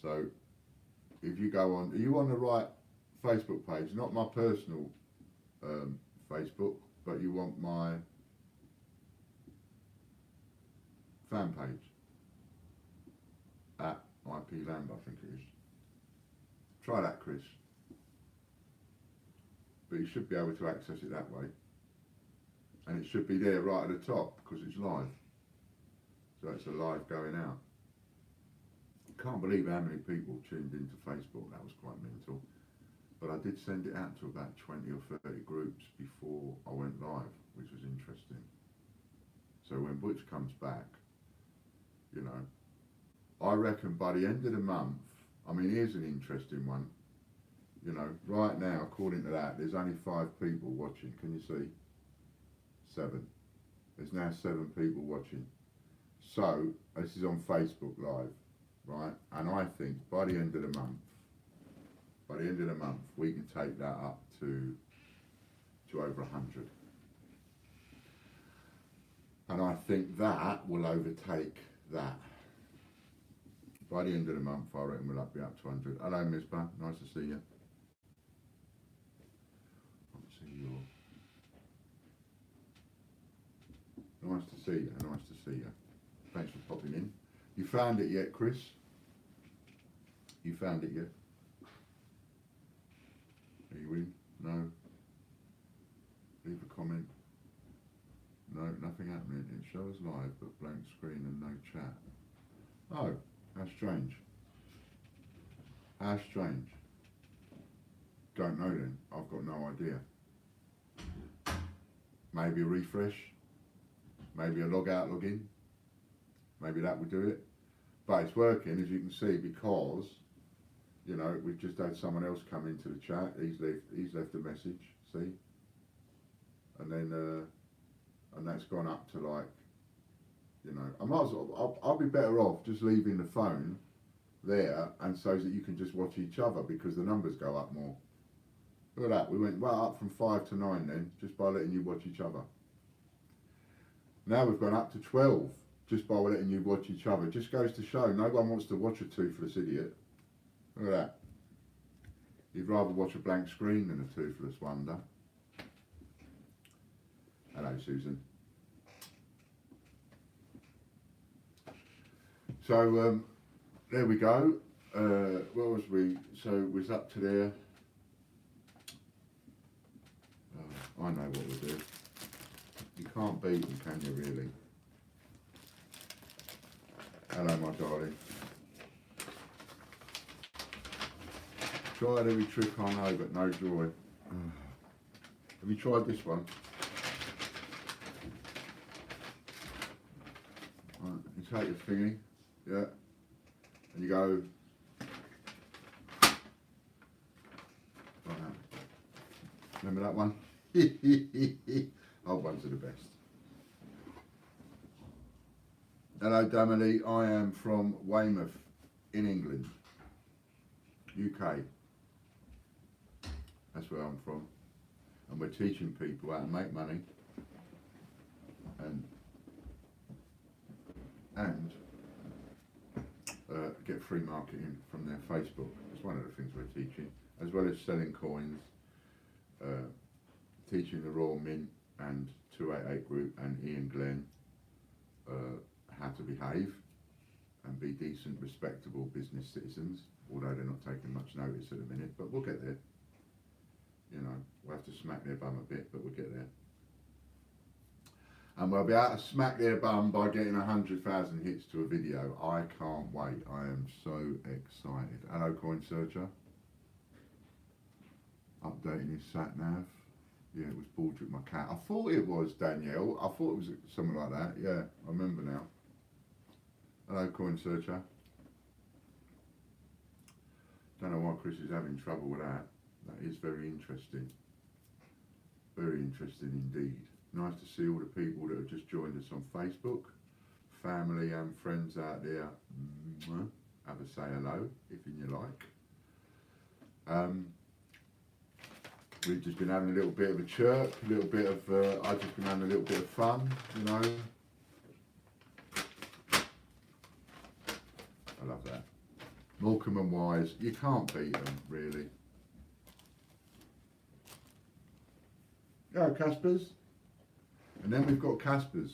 Speaker 1: So, if you go on, are you on the right Facebook page? Not my personal Facebook, but you want my fan page at IP Lamb, I think it is. Try that, Chris. But you should be able to access it that way. And it should be there right at the top, because it's live. So it's a live going out. Can't believe how many people tuned into Facebook. That was quite mental. But I did send it out to about 20 or 30 groups before I went live, which was interesting. So when Butch comes back, you know, I reckon by the end of the month, I mean, here's an interesting one. You know, right now, according to that, there's only 5 people watching. Can you see? 7. There's now 7 people watching. So, this is on Facebook Live, right? And I think by the end of the month, we can take that up to over 100. And I think that will overtake that. By the end of the month, I reckon we'll be up to 100. Hello, Misbah. Nice to see you. Nice to see you. Nice to see you. Thanks for popping in. You found it yet, Chris? You found it yet? Are you in? No? Leave a comment. No, nothing happening. It shows live, but blank screen and no chat. Oh, how strange. How strange. Don't know then. I've got no idea. Maybe a refresh. Maybe a log out, log in. Maybe that would do it. But it's working, as you can see, because, you know, we've just had someone else come into the chat. He's left a message, see? And then, and that's gone up to, like, you know, I might as well, I'll be better off just leaving the phone there, and so that you can just watch each other, because the numbers go up more. Look at that, we went right up from 5 to 9 then, just by letting you watch each other. Now we've gone up to 12, just by letting you watch each other. It just goes to show, no one wants to watch a toothless idiot. Look at that. You'd rather watch a blank screen than a toothless wonder. Hello, Susan. So, there we go. Where was we? So, it was up to there. Oh, I know what we'll do. You can't beat them, can you, really? Hello, my darling. Tried every trick I know, but no joy. Have you tried this one? Right, you take your thingy, yeah, and you go like that. Remember that one? Old ones are the best. Hello, Damily. I am from Weymouth in England, UK. That's where I'm from. And we're teaching people how to make money and get free marketing from their Facebook. It's one of the things we're teaching, as well as selling coins, teaching the Royal Mint and 288 Group and Ian Glenn how to behave and be decent, respectable business citizens, although they're not taking much notice at the minute, but we'll get there. You know, we'll have to smack their bum a bit, but we'll get there. And we'll be able to smack their bum by getting 100,000 hits to a video. I can't wait. I am so excited. Hello, Coin Searcher. Updating his sat nav. Yeah, it was Baldrick, my cat. I thought it was Danielle. I thought it was something like that. Yeah, I remember now. Hello, Coin Searcher. Don't know why Chris is having trouble with that. That is very interesting. Very interesting indeed. Nice to see all the people that have just joined us on Facebook. Family and friends out there. Have a say hello, if you like. We've just been having a little bit of a chirp, a little bit of, I've just been having a little bit of fun, you know. I love that. Morecambe and Wise, you can't beat them, really. Go, Caspers. And then we've got Caspers.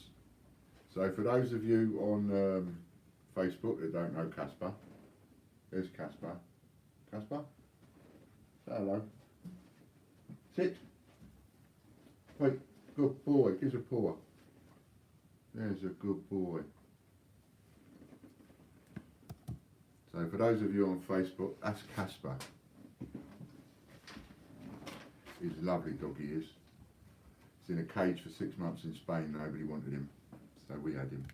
Speaker 1: So for those of you on Facebook that don't know Casper, there's Casper. Casper? Say hello. Sit. Wait, good boy. Gives a paw. There's a good boy. So for those of you on Facebook, that's Casper. He's a lovely dog, he is. He's in a cage for 6 months in Spain. Nobody wanted him, so we had him.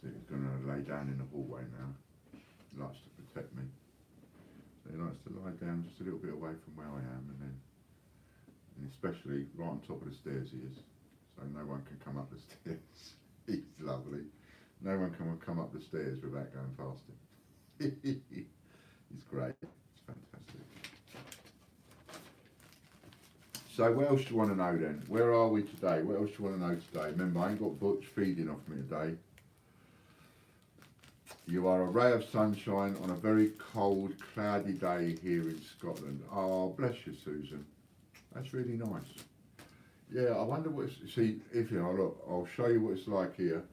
Speaker 1: So he's going to lay down in the hallway now. He likes to protect me. So he likes to lie down just a little bit away from where I am, and especially right on top of the stairs he is. So no one can come up the stairs. He's lovely. No one can come up the stairs without going past him. He's great. It's fantastic. So what else do you want to know then? Where are we today? What else do you want to know today? Remember, I ain't got Butch feeding off me today. You are a ray of sunshine on a very cold, cloudy day here in Scotland. Oh, bless you, Susan. That's really nice. Yeah, I wonder what it's... See, if you know, look, I'll show you what it's like here.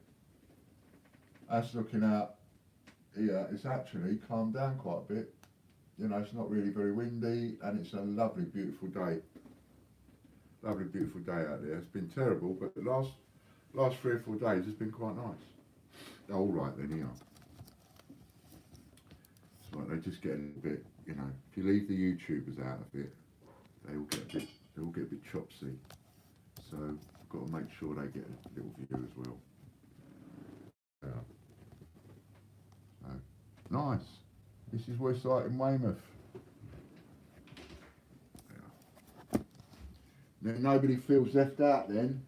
Speaker 1: That's looking out here. It's actually calmed down quite a bit. You know, it's not really very windy, and it's a lovely, beautiful day. Lovely, beautiful day out there. It's been terrible, but the last 3 or 4 days has been quite nice. All right then, here. It's like they just get a little bit, you know. If you leave the YouTubers out of it, they all get a bit chopsy. So I've got to make sure they get a little view as well. Yeah. So, nice. This is what it's like in Weymouth. Now, nobody feels left out then.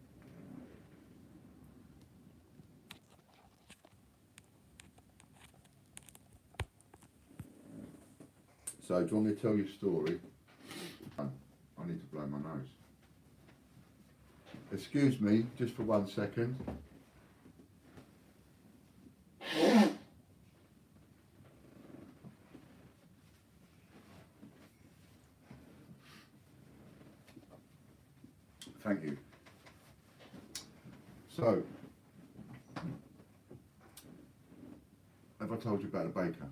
Speaker 1: So, do you want me to tell you a story? I need to blow my nose. Excuse me, just for 1 second. Thank you. So, have I told you about the baker?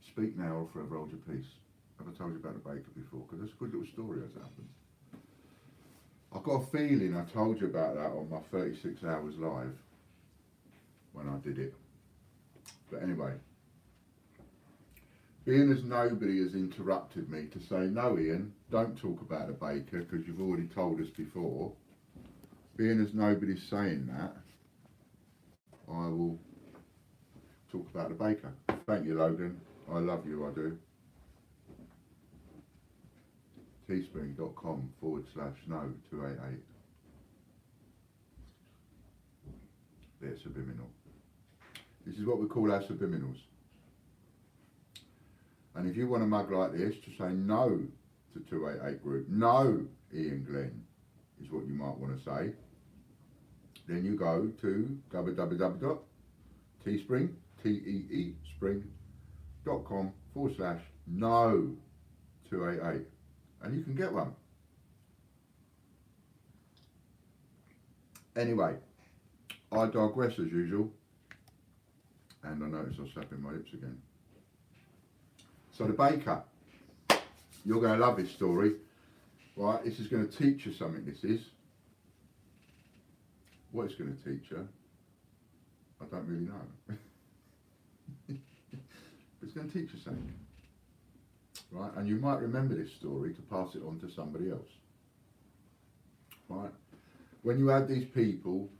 Speaker 1: Speak now or forever hold your peace. Have I told you about the baker before? Because that's a good little story as happened. I've got a feeling I told you about that on my 36 hours live when I did it. But anyway, being as nobody has interrupted me to say, no Ian, don't talk about the baker because you've already told us before. Being as nobody's saying that, I will talk about the baker. Thank you, Logan. I love you, I do. teespring.com/no288. They're subliminal. This is what we call our subliminals. And if you want a mug like this, to say no to 288 group, no Ian Glenn, is what you might want to say. Then you go to www.teespring, T-E-E, spring.com/no288. And you can get one. Anyway, I digress as usual. And I notice I'm slapping my lips again. So the baker, you're going to love this story. Right, this is going to teach you something, this is. What it's going to teach you, I don't really know. But it's going to teach you something. Right, and you might remember this story to pass it on to somebody else. Right, when you have these people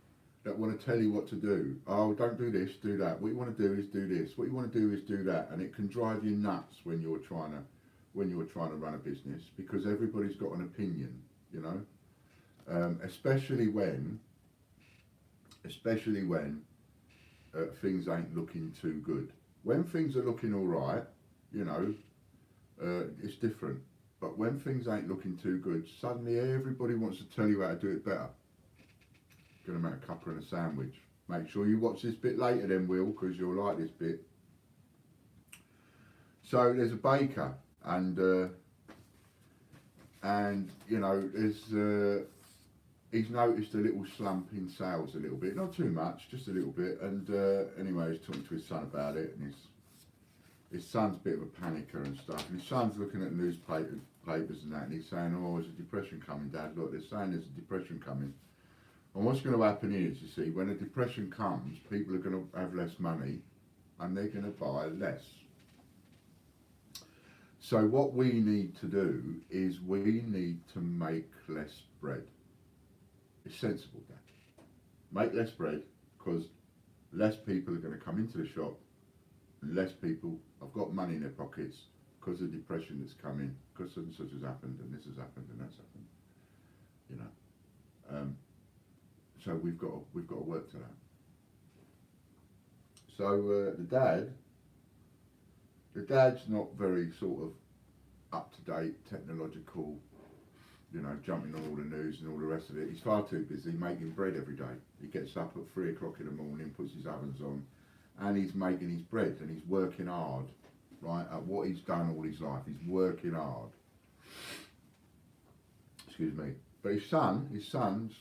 Speaker 1: that want to tell you what to do, oh, don't do this, do that. What you want to do is do this. What you want to do is do that, and it can drive you nuts when you're trying to run a business, because everybody's got an opinion, you know. Especially when things ain't looking too good. When things are looking all right, you know, it's different. But when things ain't looking too good, suddenly everybody wants to tell you how to do it better. Gonna make a cuppa and a sandwich. Make sure you watch this bit later then, Will, because you'll like this bit. So there's a baker, and you know, he's noticed a little slump in sales a little bit, not too much, just a little bit. And anyway, he's talking to his son about it, and his son's a bit of a panicker and stuff. And his son's looking at newspapers and that, and he's saying, "Oh, there's a depression coming, Dad. Look, they're saying there's a depression coming." And what's going to happen is, you see, when a depression comes, people are going to have less money and they're going to buy less. So what we need to do is we need to make less bread. It's sensible, Dad. Make less bread, because less people are going to come into the shop, and less people have got money in their pockets because of the depression that's coming, because such and such has happened, and this has happened, and that's happened. You know. So we've got to work to that. So the dad's not very sort of up to date, technological, you know, jumping on all the news and all the rest of it. He's far too busy making bread every day. He gets up at 3 o'clock in the morning, puts his ovens on, and he's making his bread, and he's working hard, right, at what he's done all his life. He's working hard. Excuse me. But his son's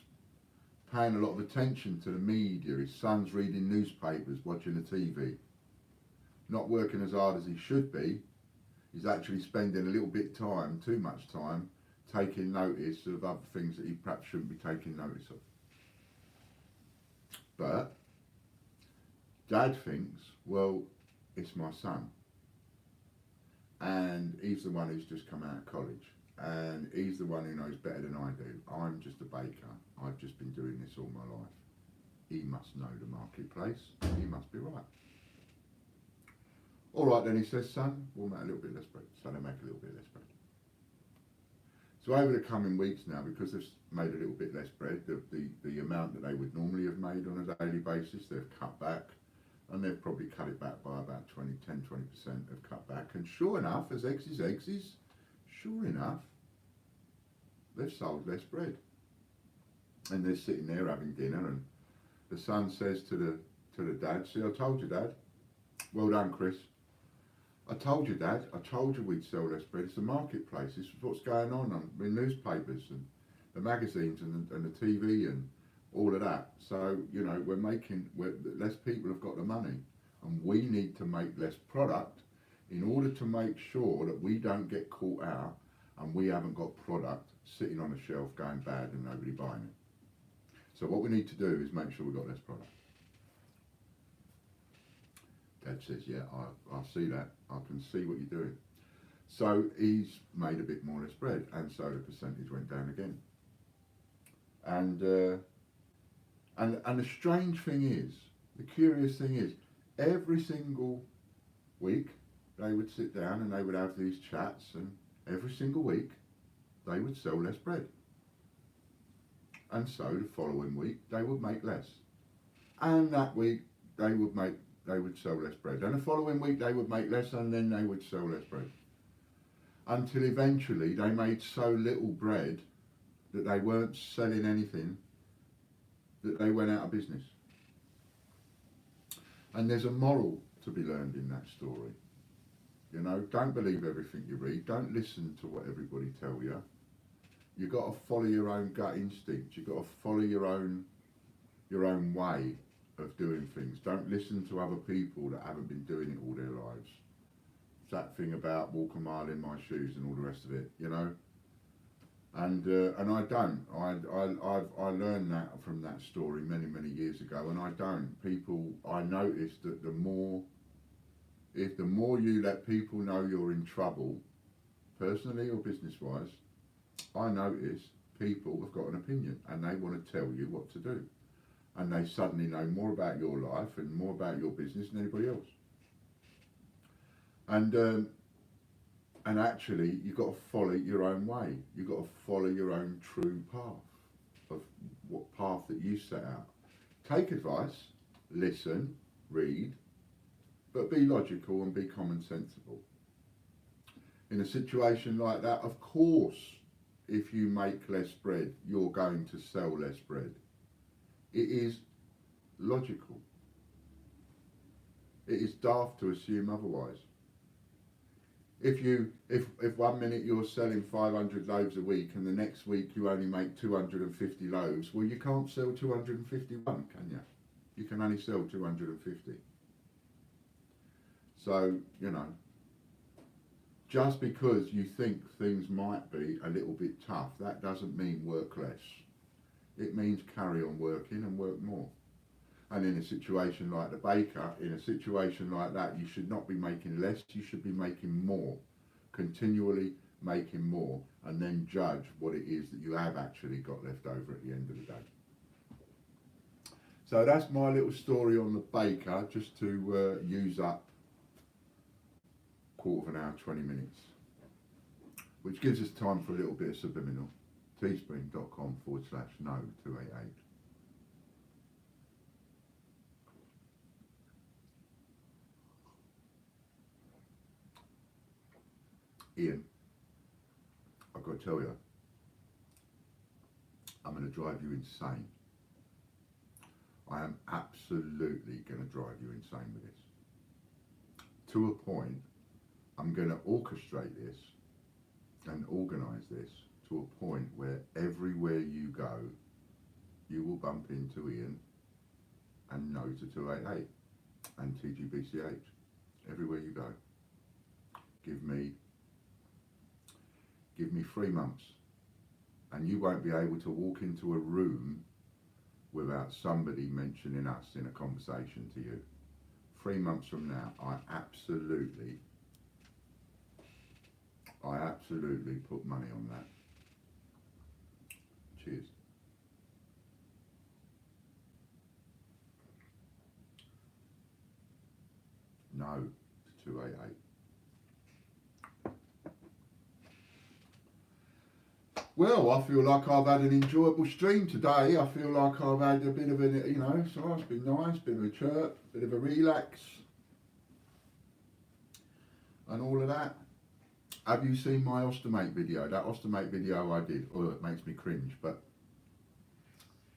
Speaker 1: paying a lot of attention to the media. His son's reading newspapers, watching the TV, not working as hard as he should be. He's actually spending a little bit time, too much time, taking notice of other things that he perhaps shouldn't be taking notice of. But Dad thinks, well, it's my son, and he's the one who's just come out of college, and he's the one who knows better than I do. I'm just a baker. I've just been doing this all my life. He must know the marketplace. He must be right. All right, then, he says, son, we'll make a little bit less bread. So they make a little bit less bread. So over the coming weeks now, because they've made a little bit less bread, the amount that they would normally have made on a daily basis, they've cut back, and they've probably cut it back by about 20% have cut back. And sure enough, as eggs is, sure enough, they've sold less bread. And they're sitting there having dinner, and the son says to the dad, see, I told you, Dad. Well done, Chris. I told you, Dad. I told you we'd sell less bread. It's the marketplace. This is what's going on in newspapers and the magazines and the TV and all of that. So, you know, less people have got the money, and we need to make less product in order to make sure that we don't get caught out and we haven't got product sitting on a shelf going bad and nobody buying it. So what we need to do is make sure we've got less product. Dad says, yeah, I see that. I can see what you're doing. So he's made a bit more less bread, and so the percentage went down again. And the strange thing is, the curious thing is, every single week they would sit down and they would have these chats, and every single week they would sell less bread. And so the following week they would make less. And that week they would sell less bread. And the following week they would make less, and then they would sell less bread. Until eventually they made so little bread that they weren't selling anything, that they went out of business. And there's a moral to be learned in that story. You know, don't believe everything you read. Don't listen to what everybody tell you. You've got to follow your own gut instinct. You've got to follow your own way of doing things. Don't listen to other people that haven't been doing it all their lives. It's that thing about walk a mile in my shoes and all the rest of it, you know. And I don't. I learned that from that story many years ago, and I don't. I noticed that the more you let people know you're in trouble, personally or business-wise, I notice people have got an opinion and they want to tell you what to do. And they suddenly know more about your life and more about your business than anybody else. And actually, you've got to follow your own way. You've got to follow your own true path of what path that you set out. Take advice, listen, read, but be logical and be common sensible. In a situation like that, of course, if you make less bread, you're going to sell less bread. It is logical. It is daft to assume otherwise. If 1 minute you're selling 500 loaves a week and the next week you only make 250 loaves, well, you can't sell 251, can you? You can only sell 250. So, you know, just because you think things might be a little bit tough, that doesn't mean work less. It means carry on working and work more. And in a situation like the baker, in a situation like that, you should not be making less, you should be making more. Continually making more, and then judge what it is that you have actually got left over at the end of the day. So that's my little story on the baker, just to use up quarter of an hour, 20 minutes. Which gives us time for a little bit of subliminal. teespring.com/no288. Ian, I've got to tell you, I'm going to drive you insane. I am absolutely going to drive you insane with this. To a point, I'm going to orchestrate this and organise this to a point where everywhere you go, you will bump into Ian and No to 288 and TGBCH. Everywhere you go. Give me 3 months and you won't be able to walk into a room without somebody mentioning us in a conversation to you. 3 months from now, I absolutely put money on that. Cheers. No to 288. Well, I feel like I've had an enjoyable stream today. I feel like I've had a bit of a, so it's been nice, bit of a chirp, bit of a relax, and all of that. Have you seen my Ostomate video? That Ostomate video I did, oh, it makes me cringe, but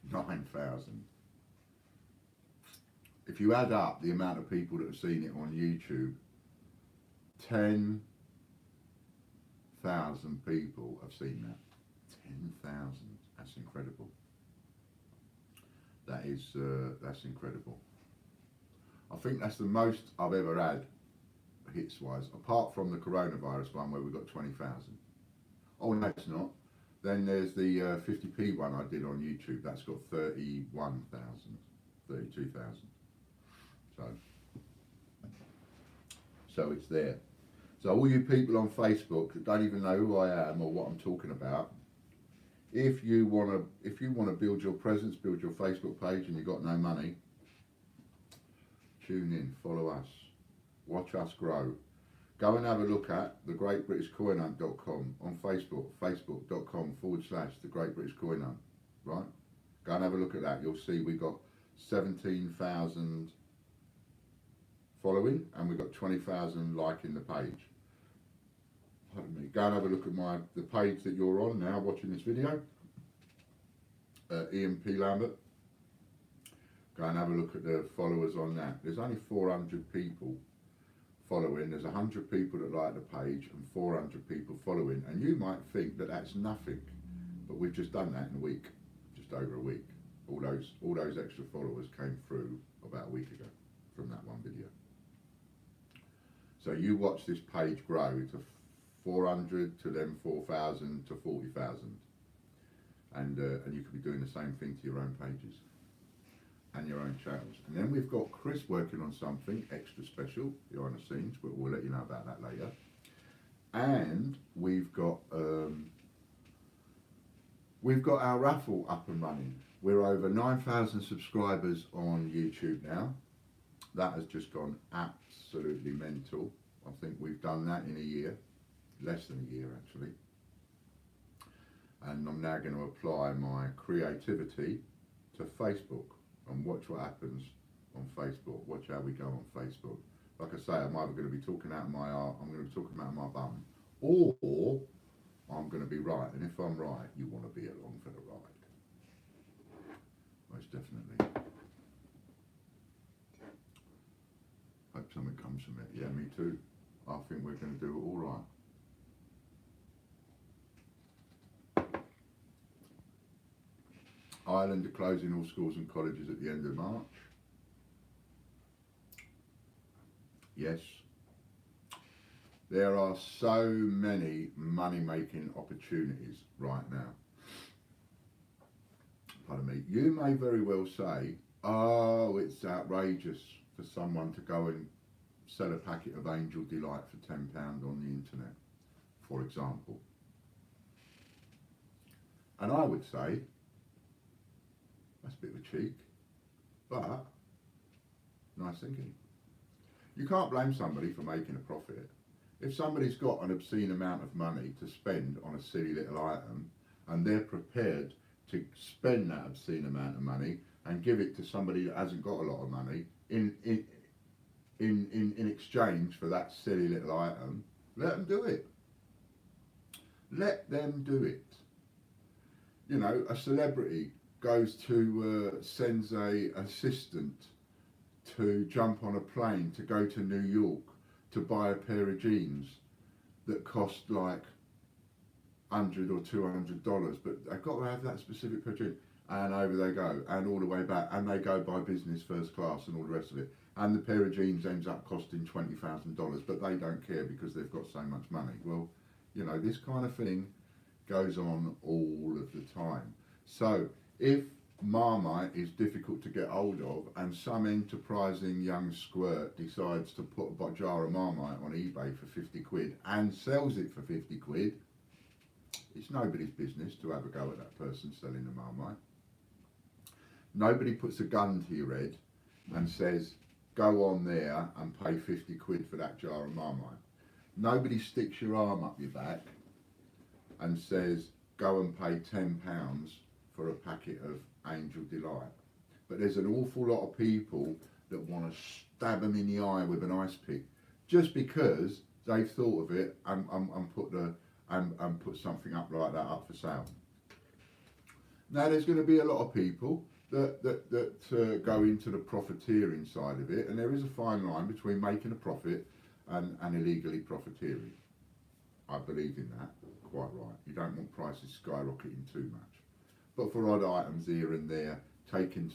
Speaker 1: 9,000. If you add up the amount of people that have seen it on YouTube, 10,000 people have seen that. 10,000. That's incredible. That's incredible. I think that's the most I've ever had hits wise, apart from the coronavirus one where we got 20,000. Oh no, it's not. Then there's the 50p one I did on YouTube. That's got 31,000, 32,000. So it's there. So all you people on Facebook that don't even know who I am or what I'm talking about, if you wanna build your presence, build your Facebook page, and you've got no money, tune in, follow us, watch us grow. Go and have a look at thegreatbritishcoinhunt.com on Facebook, facebook.com/thegreatbritishcoinhunt, right? Go and have a look at that. You'll see we got 17,000 following and we've got 20,000 liking the page. Pardon me. Go and have a look at the page that you're on now watching this video, Ian P. Lambert. Go and have a look at the followers on that. There's only 400 people following. There's 100 people that like the page and 400 people following, and you might think that that's nothing, but we've just done that in a week, just over a week. All those extra followers came through about a week ago from that one video. So you watch this page grow to 400 to then 4,000 to 40,000, and you could be doing the same thing to your own pages and your own channels. And then we've got Chris working on something extra special behind the scenes, but we'll let you know about that later. And we've got our raffle up and running. We're over 9,000 subscribers on YouTube now. That has just gone absolutely mental. I think we've done that in a year, less than a year actually. And I'm now going to apply my creativity to Facebook and watch what happens on Facebook. Watch how we go on Facebook. Like I say, I'm either going to be talking out of my art, I'm going to be talking out of my bum, or I'm going to be right. And if I'm right, you want to be along for the ride. Most definitely. Hope something comes from it. Yeah, me too. I think we're going to do it all right. Ireland are closing all schools and colleges at the end of March. Yes. There are so many money-making opportunities right now. Pardon me. You may very well say, oh, it's outrageous for someone to go and sell a packet of Angel Delight for £10 on the internet, for example. And I would say, that's a bit of a cheek, but nice thinking. You can't blame somebody for making a profit. If somebody's got an obscene amount of money to spend on a silly little item and they're prepared to spend that obscene amount of money and give it to somebody that hasn't got a lot of money in exchange for that silly little item, let them do it. Let them do it. You know, a celebrity goes to sends a assistant to jump on a plane to go to New York to buy a pair of jeans that cost like $100 or $200, but they've got to have that specific pair of jeans. And over they go, and all the way back, and they go by business first class and all the rest of it. And the pair of jeans ends up costing $20,000, but they don't care because they've got so much money. Well, you know, this kind of thing goes on all of the time. So if Marmite is difficult to get hold of, and some enterprising young squirt decides to put a jar of Marmite on eBay for 50 quid and sells it for 50 quid, it's nobody's business to have a go at that person selling the Marmite. Nobody puts a gun to your head and says, go on there and pay 50 quid for that jar of Marmite. Nobody sticks your arm up your back and says, go and pay £10 for a packet of Angel Delight. But there's an awful lot of people that want to stab them in the eye with an ice pick just because they've thought of it and put something up like that up for sale. Now there's going to be a lot of people that go into the profiteering side of it, and there is a fine line between making a profit and illegally profiteering. I believe in that, quite right. You don't want prices skyrocketing too much. But for odd items here and there, taking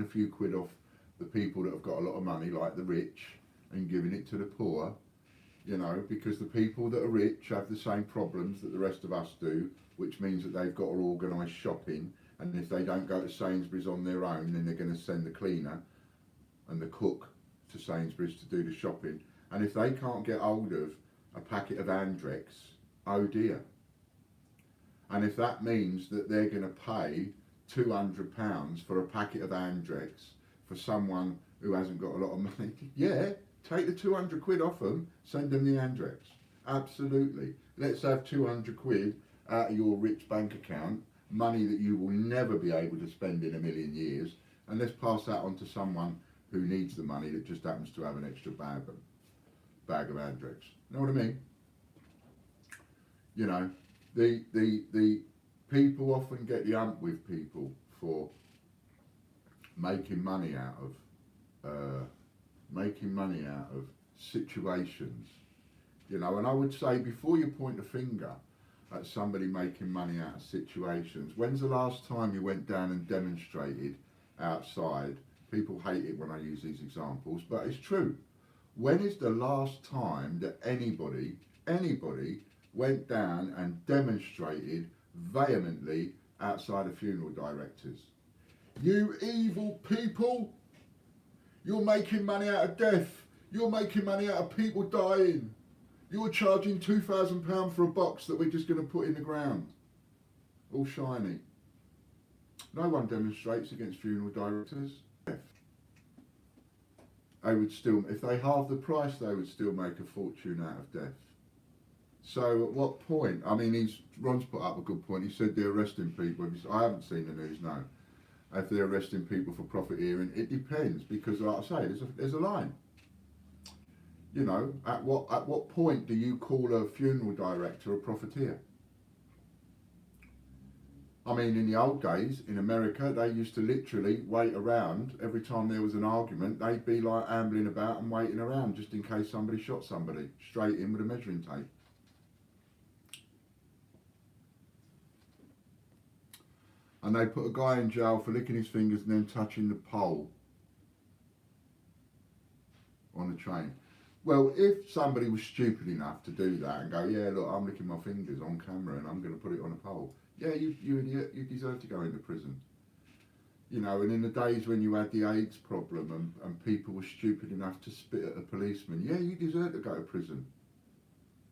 Speaker 1: a few quid off the people that have got a lot of money, like the rich, and giving it to the poor, you know, because the people that are rich have the same problems that the rest of us do, which means that they've got to organise shopping. And if they don't go to Sainsbury's on their own, then they're going to send the cleaner and the cook to Sainsbury's to do the shopping. And if they can't get hold of a packet of Andrex, oh dear. And if that means that they're going to pay £200 for a packet of Andrex for someone who hasn't got a lot of money, yeah, take the 200 quid off them, send them the Andrex. Absolutely. Let's have 200 quid out of your rich bank account, money that you will never be able to spend in a million years, and let's pass that on to someone who needs the money that just happens to have an extra bag of Andrex. You know what I mean? You know, the people often get the ump with people for making money out of situations. You know, and I would say before you point a finger at somebody making money out of situations, when's the last time you went down and demonstrated outside? People hate it when I use these examples, but it's true. When is the last time that anybody went down and demonstrated vehemently outside of funeral directors? You evil people! You're making money out of death. You're making money out of people dying. You're charging £2,000 for a box that we're just going to put in the ground, all shiny. No one demonstrates against funeral directors. They would still, if they halved the price, they would still make a fortune out of death. So at what point? I mean, Ron's put up a good point. He said they're arresting people. I haven't seen the news, no. If they're arresting people for profiteering, it depends, because like I say, there's a line. You know, at what point do you call a funeral director a profiteer? I mean, in the old days, in America, they used to literally wait around. Every time there was an argument, they'd be like ambling about and waiting around just in case somebody shot somebody, straight in with a measuring tape. And they put a guy in jail for licking his fingers and then touching the pole on the train. Well, if somebody was stupid enough to do that and go, yeah, look, I'm licking my fingers on camera and I'm going to put it on a pole. Yeah, you idiot, you deserve to go into prison. You know, and in the days when you had the AIDS problem and people were stupid enough to spit at a policeman, yeah, you deserve to go to prison.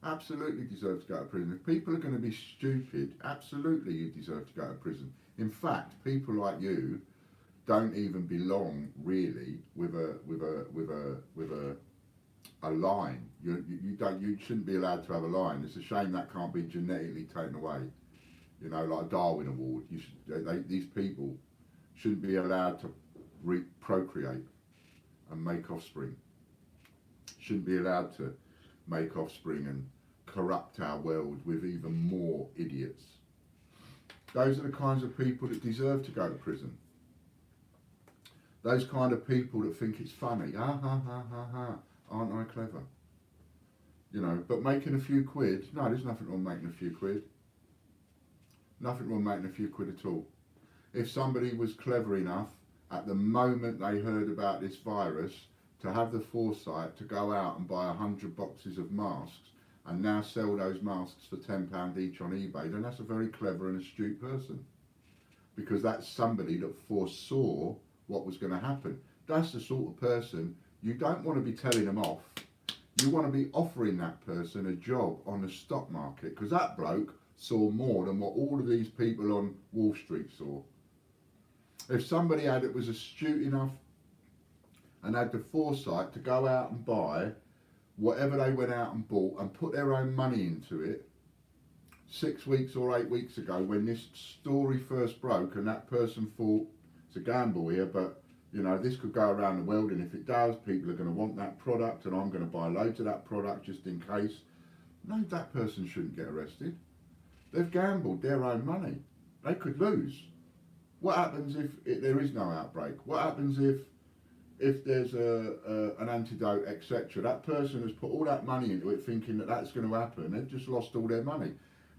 Speaker 1: Absolutely deserve to go to prison. If people are going to be stupid, absolutely you deserve to go to prison. In fact, people like you don't even belong really with a line. You shouldn't be allowed to have a line. It's a shame that can't be genetically taken away. You know, like a Darwin Award. These people shouldn't be allowed to procreate and make offspring. Shouldn't be allowed to make offspring and corrupt our world with even more idiots. Those are the kinds of people that deserve to go to prison. Those kind of people that think it's funny. Ha ha ha ha ha. Aren't I clever? You know, but making a few quid, no, there's nothing wrong making a few quid. Nothing wrong making a few quid at all. If somebody was clever enough at the moment they heard about this virus to have the foresight to go out and buy 100 boxes of masks and now sell those masks for £10 each on eBay, then that's a very clever and astute person. Because that's somebody that foresaw what was going to happen. That's the sort of person you don't want to be telling them off. You want to be offering that person a job on the stock market, because that bloke saw more than what all of these people on Wall Street saw. If somebody was astute enough and had the foresight to go out and buy whatever they went out and bought and put their own money into it 6 weeks or 8 weeks ago when this story first broke, and that person thought, it's a gamble here, but you know, this could go around the world, and if it does, people are going to want that product and I'm going to buy loads of that product just in case. No, that person shouldn't get arrested. They've gambled their own money. They could lose. What happens if there is no outbreak? What happens if there's an antidote, etc.? That person has put all that money into it thinking that that's going to happen. They've just lost all their money.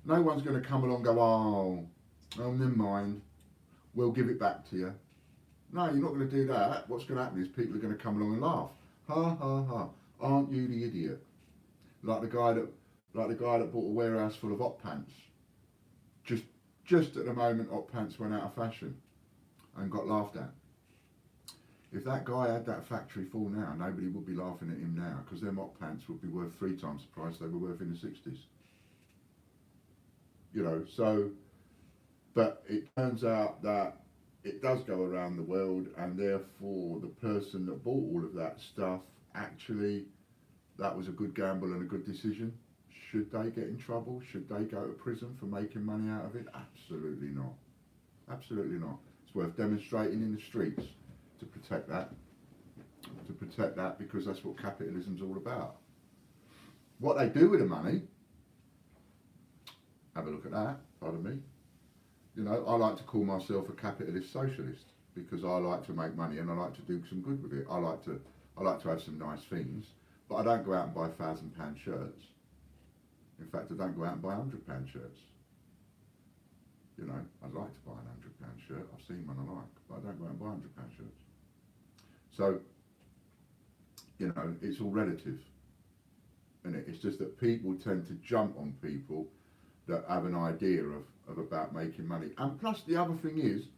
Speaker 1: No one's going to come along and go, oh, never mind, we'll give it back to you. No, you're not going to do that. What's going to happen is people are going to come along and laugh. Ha ha ha! Aren't you the idiot? Like the guy that bought a warehouse full of hot pants. Just at the moment hot pants went out of fashion and got laughed at. If that guy had that factory full now, nobody would be laughing at him now, because them hot pants would be worth 3 times the price they were worth in the 60s. You know, so, but it turns out that it does go around the world, and therefore the person that bought all of that stuff, actually, that was a good gamble and a good decision. Should they get in trouble? Should they go to prison for making money out of it? Absolutely not. Absolutely not. It's worth demonstrating in the streets to protect that. To protect that, because that's what capitalism's all about. What they do with the money, have a look at that, pardon me. You know, I like to call myself a capitalist socialist, because I like to make money and I like to do some good with it. I like to have some nice things, but I don't go out and buy £1,000 shirts. In fact, I don't go out and buy £100 shirts. You know, I'd like to buy a £100 shirt. I've seen one I like, but I don't go out and buy £100 shirts. So, you know, it's all relative, isn't it? It's just that people tend to jump on people that have an idea of about making money. And plus the other thing is,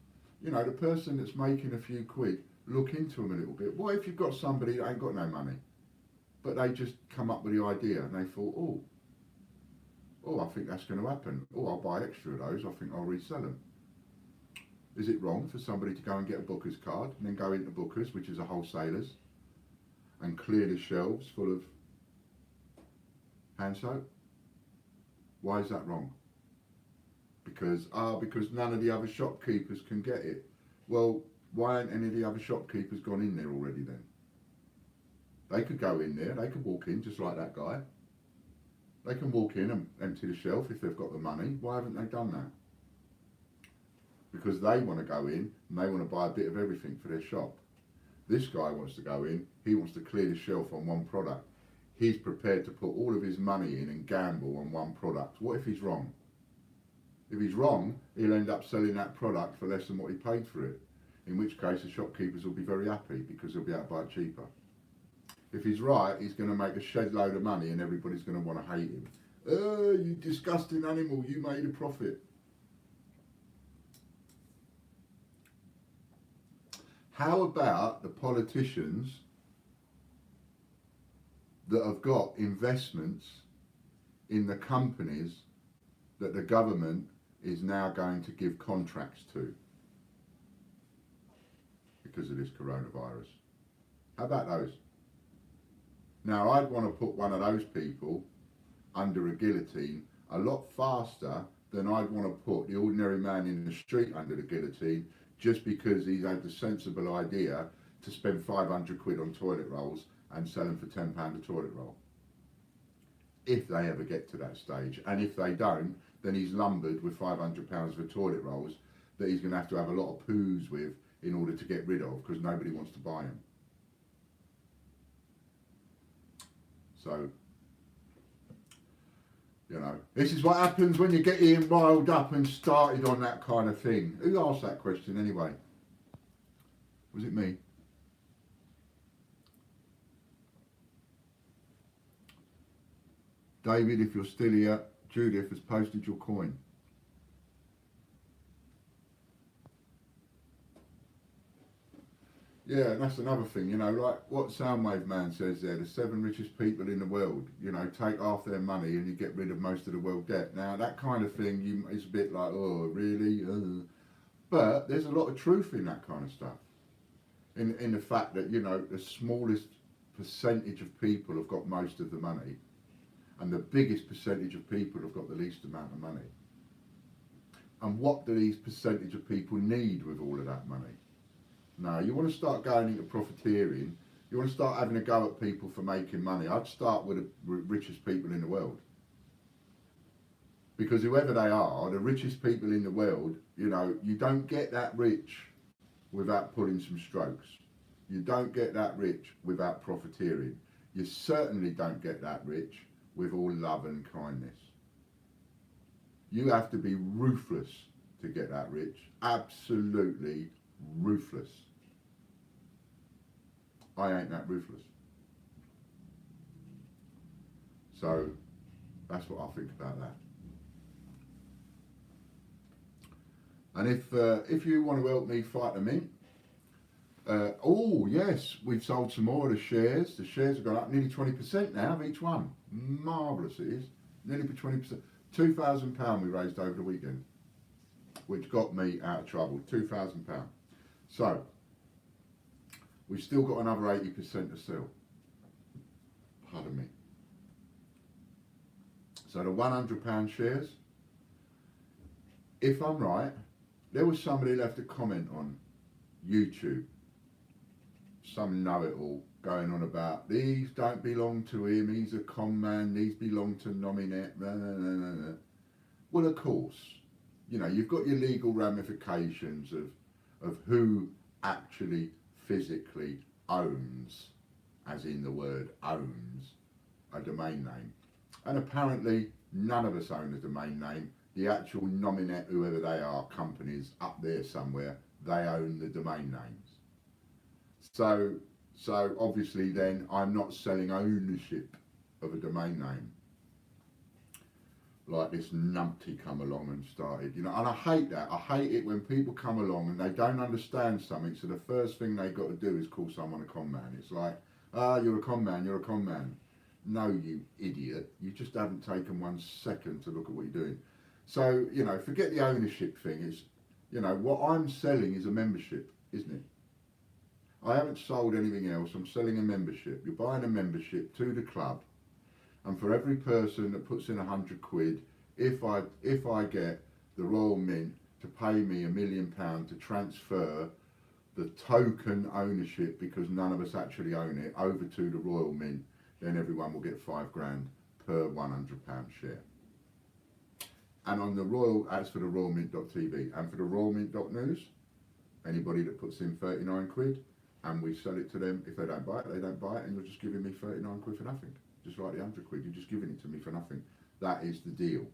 Speaker 1: you know, the person that's making a few quid, look into them a little bit. What if you've got somebody that ain't got no money, but they just come up with the idea and they thought, oh, I think that's going to happen. Oh, I'll buy extra of those. I think I'll resell them. Is it wrong for somebody to go and get a Booker's card and then go into Booker's, which is a wholesaler's, and clear the shelves full of hand soap? Why is that wrong? Because none of the other shopkeepers can get it. Well, why aren't any of the other shopkeepers gone in there already then? They could go in there, they could walk in just like that guy. They can walk in and empty the shelf if they've got the money. Why haven't they done that? Because they want to go in and they want to buy a bit of everything for their shop. This guy wants to go in, he wants to clear the shelf on one product. He's prepared to put all of his money in and gamble on one product. What if he's wrong? If he's wrong, he'll end up selling that product for less than what he paid for it. In which case the shopkeepers will be very happy because they'll be able to buy it cheaper. If he's right, he's going to make a shed load of money and everybody's going to want to hate him. Oh, you disgusting animal, you made a profit. How about the politicians that have got investments in the companies that the government is now going to give contracts to because of this coronavirus? How about those? Now, I'd want to put one of those people under a guillotine a lot faster than I'd want to put the ordinary man in the street under the guillotine just because he's had the sensible idea to spend 500 quid on toilet rolls and sell them for £10 a toilet roll. If they ever get to that stage. And if they don't, then he's lumbered with £500 for toilet rolls that he's going to have a lot of poos with in order to get rid of, because nobody wants to buy them. So, you know, this is what happens when you get Ian riled up and started on that kind of thing. Who asked that question anyway? Was it me? David, if you're still here, Judith has posted your coin. Yeah, and that's another thing, you know, like what Soundwave Man says there, the 7 richest people in the world, you know, take half their money and you get rid of most of the world debt. Now, that kind of thing, it's a bit like, oh, really? But there's a lot of truth in that kind of stuff. In the fact that, you know, the smallest percentage of people have got most of the money, and the biggest percentage of people have got the least amount of money. And what do these percentage of people need with all of that money? No, you want to start going into profiteering, you want to start having a go at people for making money. I'd start with the richest people in the world. Because whoever they are, the richest people in the world, you know, you don't get that rich without pulling some strokes. You don't get that rich without profiteering. You certainly don't get that rich with all love and kindness. You have to be ruthless to get that rich. Absolutely ruthless. I ain't that ruthless. So that's what I think about that. And if you want to help me fight them in, oh yes, we've sold some more of the shares. The shares have gone up nearly 20% now of each one. Marvellous it is. Nearly 20%. £2,000 we raised over the weekend, which got me out of trouble. £2,000. So we've still got another 80% to sell. Pardon me. So the £100 shares, if I'm right, there was somebody left a comment on YouTube, some know-it-all, going on about these don't belong to him, he's a con man, these belong to Nominate, blah, blah, blah, blah. Well, of course, you know, you've got your legal ramifications of who actually physically owns, as in the word owns, a domain name. And apparently none of us own a domain name. The actual Nominate, whoever they are, companies up there somewhere, they own the domain names. So obviously then I'm not selling ownership of a domain name. Like this numpty come along and started, you know, and I hate that. I hate it when people come along and they don't understand something, so the first thing they got to do is call someone a con man. It's like, you're a con man, you're a con man. No, you idiot. You just haven't taken 1 second to look at what you're doing. So, you know, forget the ownership thing. It's, you know, what I'm selling is a membership, isn't it? I haven't sold anything else. I'm selling a membership. You're buying a membership to the club, and for every person that puts in £100, if I get the Royal Mint to pay me £1 million to transfer the token ownership, because none of us actually own it, over to the Royal Mint, then everyone will get £5,000 per £100 share. And on the Royal, as for the royalmint.tv, and for the royalmint.news, anybody that puts in £39 and we sell it to them, if they don't buy it, they don't buy it, and you're just giving me £39 for nothing. Just like the £100, you're just giving it to me for nothing. That is the deal.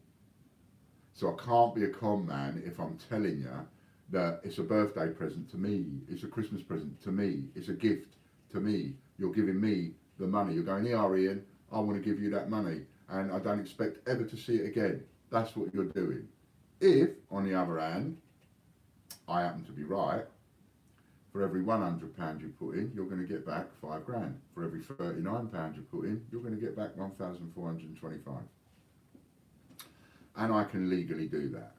Speaker 1: So I can't be a con man if I'm telling you that it's a birthday present to me, it's a Christmas present to me, it's a gift to me. You're giving me the money. You're going, here, Ian, I want to give you that money, and I don't expect ever to see it again. That's what you're doing. If, on the other hand, I happen to be right, for every £100 you put in, you're going to get back £5,000. For every £39 you put in, you're going to get back 1,425. And I can legally do that.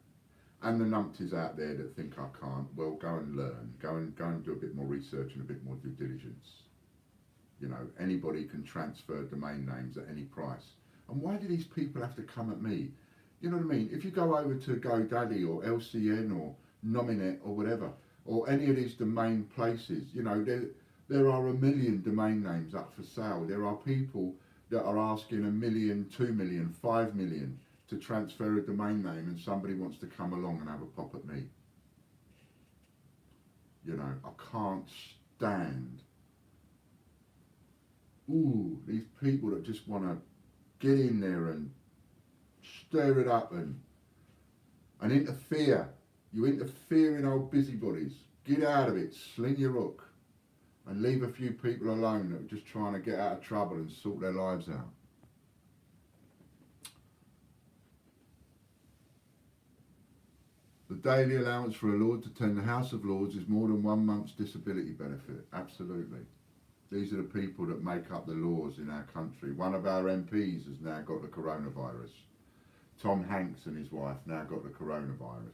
Speaker 1: And the numpties out there that think I can't, well, go and learn. Go and do a bit more research and a bit more due diligence. You know, anybody can transfer domain names at any price. And why do these people have to come at me? You know what I mean? If you go over to GoDaddy or LCN or Nominate or whatever, or any of these domain places, you know, there are 1 million domain names up for sale. There are people that are asking 1 million, 2 million, 5 million to transfer a domain name and somebody wants to come along and have a pop at me. You know, I can't stand these people that just want to get in there and stir it up and interfere. You interfere in old busybodies. Get out of it, sling your hook, and leave a few people alone that are just trying to get out of trouble and sort their lives out. The daily allowance for a Lord to attend the House of Lords is more than 1 month's disability benefit. Absolutely. These are the people that make up the laws in our country. One of our MPs has now got the coronavirus. Tom Hanks and his wife now got the coronavirus.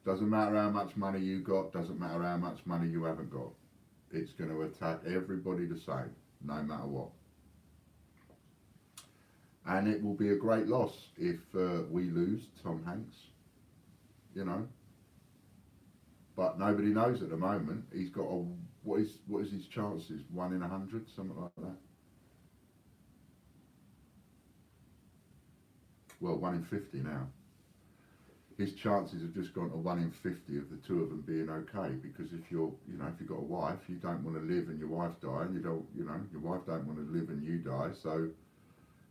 Speaker 1: Doesn't matter how much money you got, doesn't matter how much money you haven't got. It's going to attack everybody the same, no matter what. And it will be a great loss if we lose Tom Hanks, you know. But nobody knows at the moment. He's got a, what is his chances? 1 in 100, something like that. Well, 1 in 50 now. His chances have just gone to 1 in 50 of the two of them being okay. Because if you're, you know, if you've got a wife, you don't want to live and your wife die, and you don't, you know, your wife don't want to live and you die. So,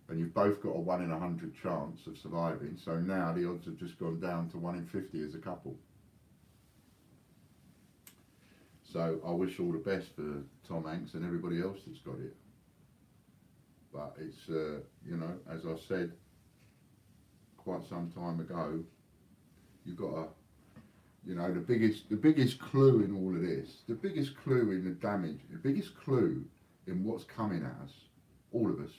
Speaker 1: and you've both got a 1 in 100 chance of surviving. So now the odds have just gone down to 1 in 50 as a couple. So I wish all the best for Tom Hanks and everybody else that's got it. But it's, you know, as I said quite some time ago, you've got to, you know, the biggest clue in all of this, the biggest clue in the damage, the biggest clue in what's coming at us, all of us,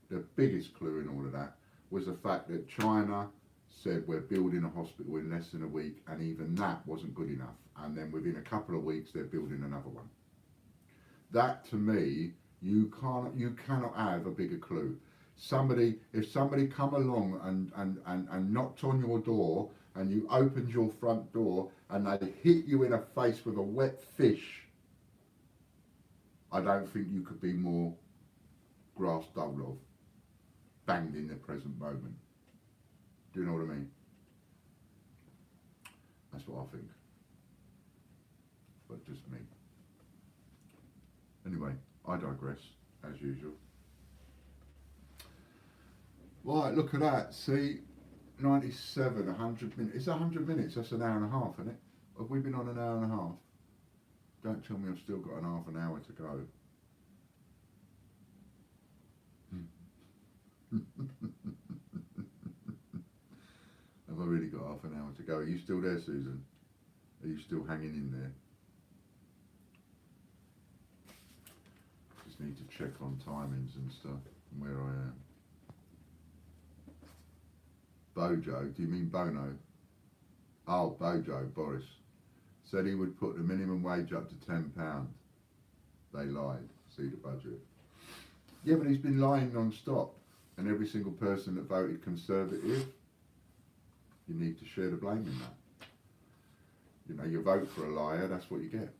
Speaker 1: the biggest clue in all of that was the fact that China said we're building a hospital in less than a week, and even that wasn't good enough. And then within a couple of weeks, they're building another one. That, to me, you cannot have a bigger clue. If somebody come along and knocked on your door, and you opened your front door, and they hit you in the face with a wet fish, I don't think you could be more grass dole of, banged in the present moment. Do you know what I mean? That's what I think. But just me. Anyway, I digress, as usual. Right, look at that. See, 97, 100 minutes. It's 100 minutes, that's an hour and a half, isn't it? Have we been on an hour and a half? Don't tell me I've still got half an hour to go. Have I really got half an hour to go? Are you still there, Susan? Are you still hanging in there? Just need to check on timings and stuff and where I am. Bojo, do you mean Bono? Oh, Bojo, Boris. Said he would put the minimum wage up to £10. They lied. See the budget. Yeah, but he's been lying non-stop. And every single person that voted Conservative, you need to share the blame in that. You know, you vote for a liar, that's what you get.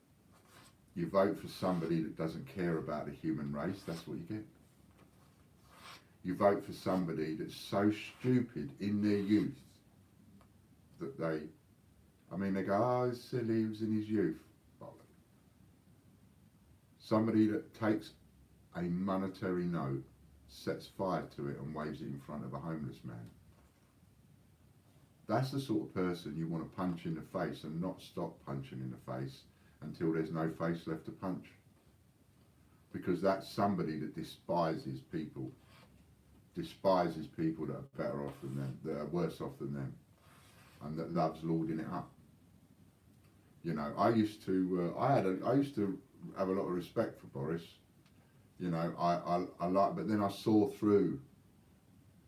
Speaker 1: You vote for somebody that doesn't care about the human race, that's what you get. You vote for somebody that's so stupid in their youth that they go, oh, he's silly, he was in his youth. Somebody that takes a monetary note, sets fire to it and waves it in front of a homeless man. That's the sort of person you want to punch in the face and not stop punching in the face until there's no face left to punch. Because that's somebody that despises people that are better off than them, that are worse off than them, and that loves lording it up. You know, I used to have a lot of respect for Boris. You know, I like, but then I saw through.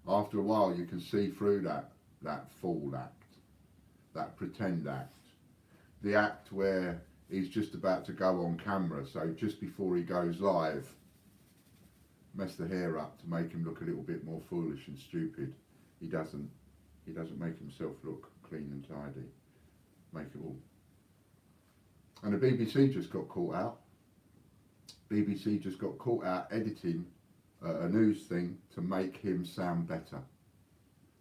Speaker 1: After a while, you can see through that fool act, that pretend act, the act where he's just about to go on camera. So just before he goes live, mess the hair up to make him look a little bit more foolish and stupid. He doesn't make himself look clean and tidy. Make it all. And the BBC just got caught out. BBC just got caught out editing a news thing to make him sound better.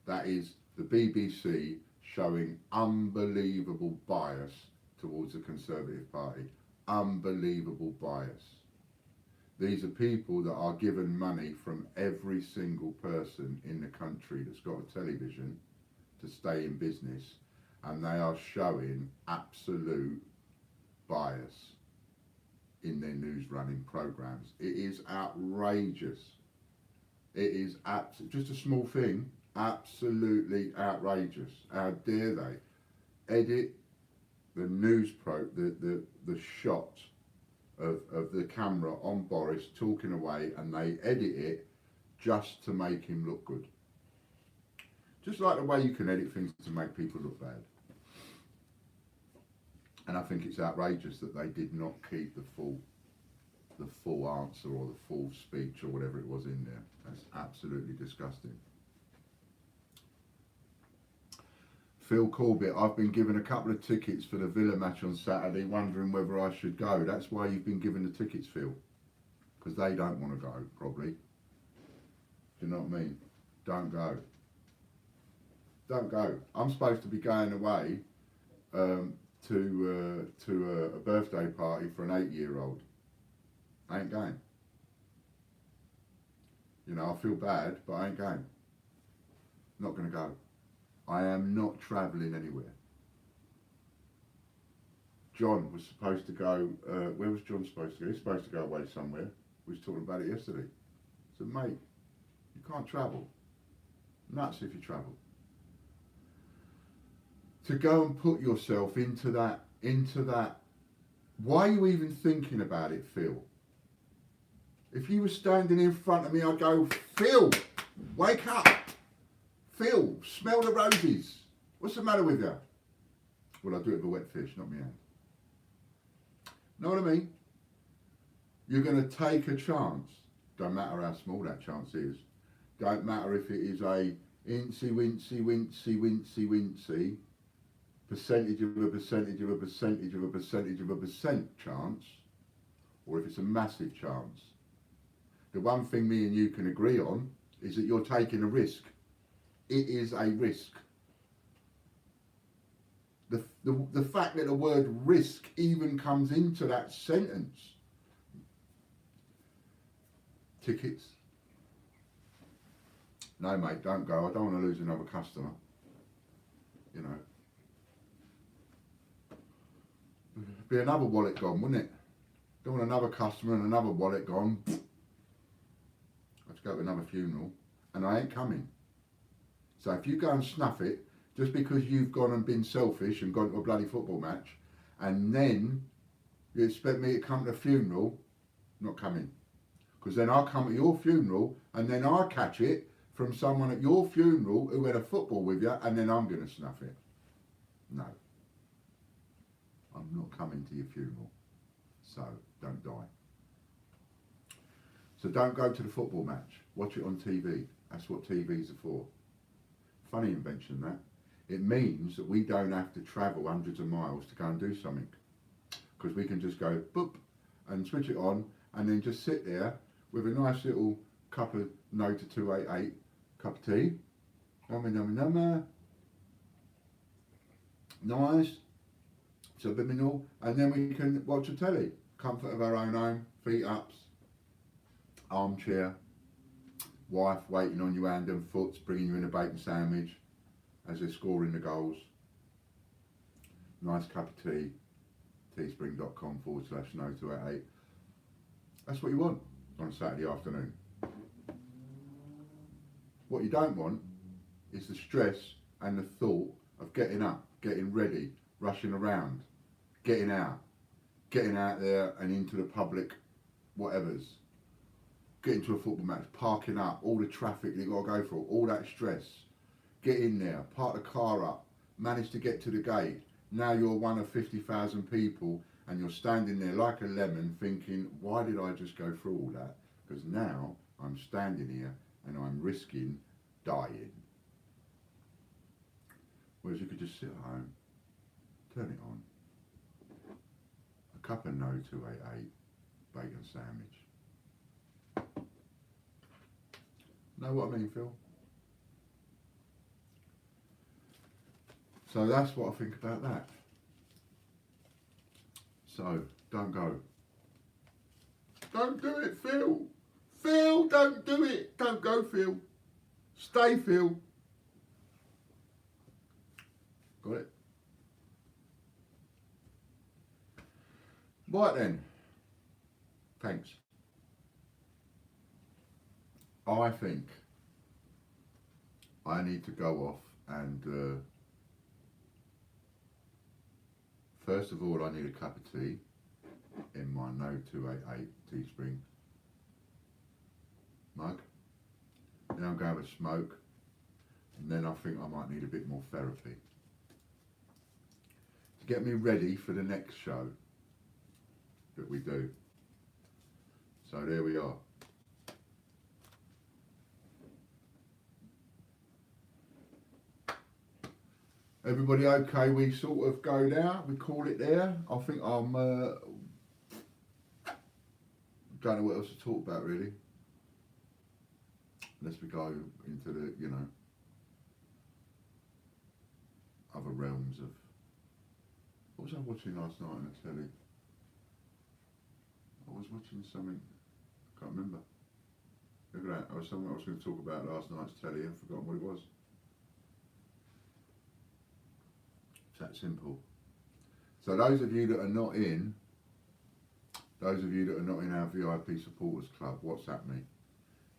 Speaker 1: That is the BBC showing unbelievable bias towards the Conservative Party. Unbelievable bias. These are people that are given money from every single person in the country that's got a television to stay in business, and they are showing absolute bias in their news running programs. It is outrageous. It is just a small thing, absolutely outrageous. How dare they edit the the shot of the camera on Boris talking away, and they edit it just to make him look good. Just like the way you can edit things to make people look bad. And I think it's outrageous that they did not keep the full answer or the full speech or whatever it was in there. That's absolutely disgusting. Phil Corbett, I've been given a couple of tickets for the Villa match on Saturday, wondering whether I should go. That's why you've been given the tickets, Phil. Because they don't want to go, probably. Do you know what I mean? Don't go. Don't go. I'm supposed to be going away to a birthday party for an 8-year-old. I ain't going. You know, I feel bad, but I ain't going. Not going to go. I am not travelling anywhere. John was supposed to go, where was John supposed to go? He's supposed to go away somewhere. We was talking about it yesterday. I said, mate, you can't travel. Nuts if you travel. To go and put yourself into that, why are you even thinking about it, Phil? If you were standing in front of me, I'd go, Phil, wake up. Phil, smell the roses. What's the matter with you? Well, I do it with a wet fish, not my hand. Know what I mean? You're going to take a chance. Don't matter how small that chance is. Don't matter if it is a wincy percentage of a percentage of a percentage of a percentage of a percent chance, or if it's a massive chance. The one thing me and you can agree on is that you're taking a risk. It is a risk. The fact that the word risk even comes into that sentence. Tickets? No, mate, don't go. I don't want to lose another customer. You know. It'd be another wallet gone, wouldn't it? Don't want another customer and another wallet gone. I have to go to another funeral, and I ain't coming. So if you go and snuff it, just because you've gone and been selfish and gone to a bloody football match, and then you expect me to come to the funeral, not coming. Because then I'll come to your funeral, and then I'll catch it from someone at your funeral who had a football with you, and then I'm going to snuff it. No. I'm not coming to your funeral. So don't die. So don't go to the football match. Watch it on TV. That's what TVs are for. Funny invention, that. It means that we don't have to travel hundreds of miles to go and do something. Because we can just go, boop, and switch it on, and then just sit there with a nice little cup of Nota 288, cup of tea. Nice. Subliminal. And then we can watch a telly. Comfort of our own home, feet ups, armchair, wife waiting on you hand and foot, bringing you in a bacon sandwich as they're scoring the goals. Nice cup of tea, teespring.com/no288. That's what you want on a Saturday afternoon. What you don't want is the stress and the thought of getting up, getting ready, rushing around, getting out there and into the public whatevers. Getting to a football match, parking up, all the traffic you've got to go through, all that stress. Get in there, park the car up, manage to get to the gate. Now you're one of 50,000 people and you're standing there like a lemon thinking, why did I just go through all that? Because now I'm standing here and I'm risking dying. Whereas you could just sit at home, turn it on, a cup of No 288, bacon sandwich. Know what I mean, Phil? So that's what I think about that. So, don't go. Don't do it, Phil. Phil, don't do it. Don't go, Phil. Stay, Phil. Got it? Right then. Thanks. I think I need to go off and first of all I need a cup of tea in my No 288 Teespring mug. Then I'm going to have a smoke, and then I think I might need a bit more therapy to get me ready for the next show that we do. So there we are. Everybody okay? We sort of go there, we call it there. I think I'm don't know what else to talk about really. Unless we go into the, you know, other realms of, what was I watching last night on the telly? I was watching something, I can't remember. Look at that, I was something I was going to talk about last night's telly, I've forgotten what it was. It's that simple. So those of you that are not in, our VIP supporters club, WhatsApp me.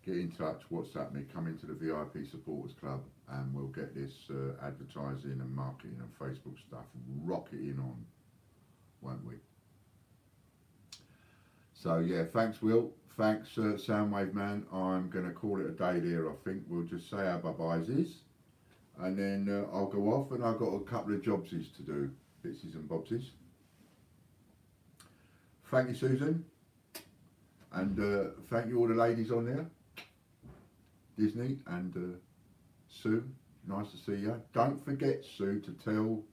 Speaker 1: Get in touch, WhatsApp me, come into the VIP supporters club, and we'll get this advertising and marketing and Facebook stuff rocketing on, won't we? So yeah, thanks Will, thanks Soundwave Man. I'm going to call it a day there, I think. We'll just say our bye-byes, and then I'll go off, and I've got a couple of jobsies to do, bitsies and bobsies. Thank you, Susan, and thank you all the ladies on there. Disney and Sue, nice to see you. Don't forget, Sue, to tell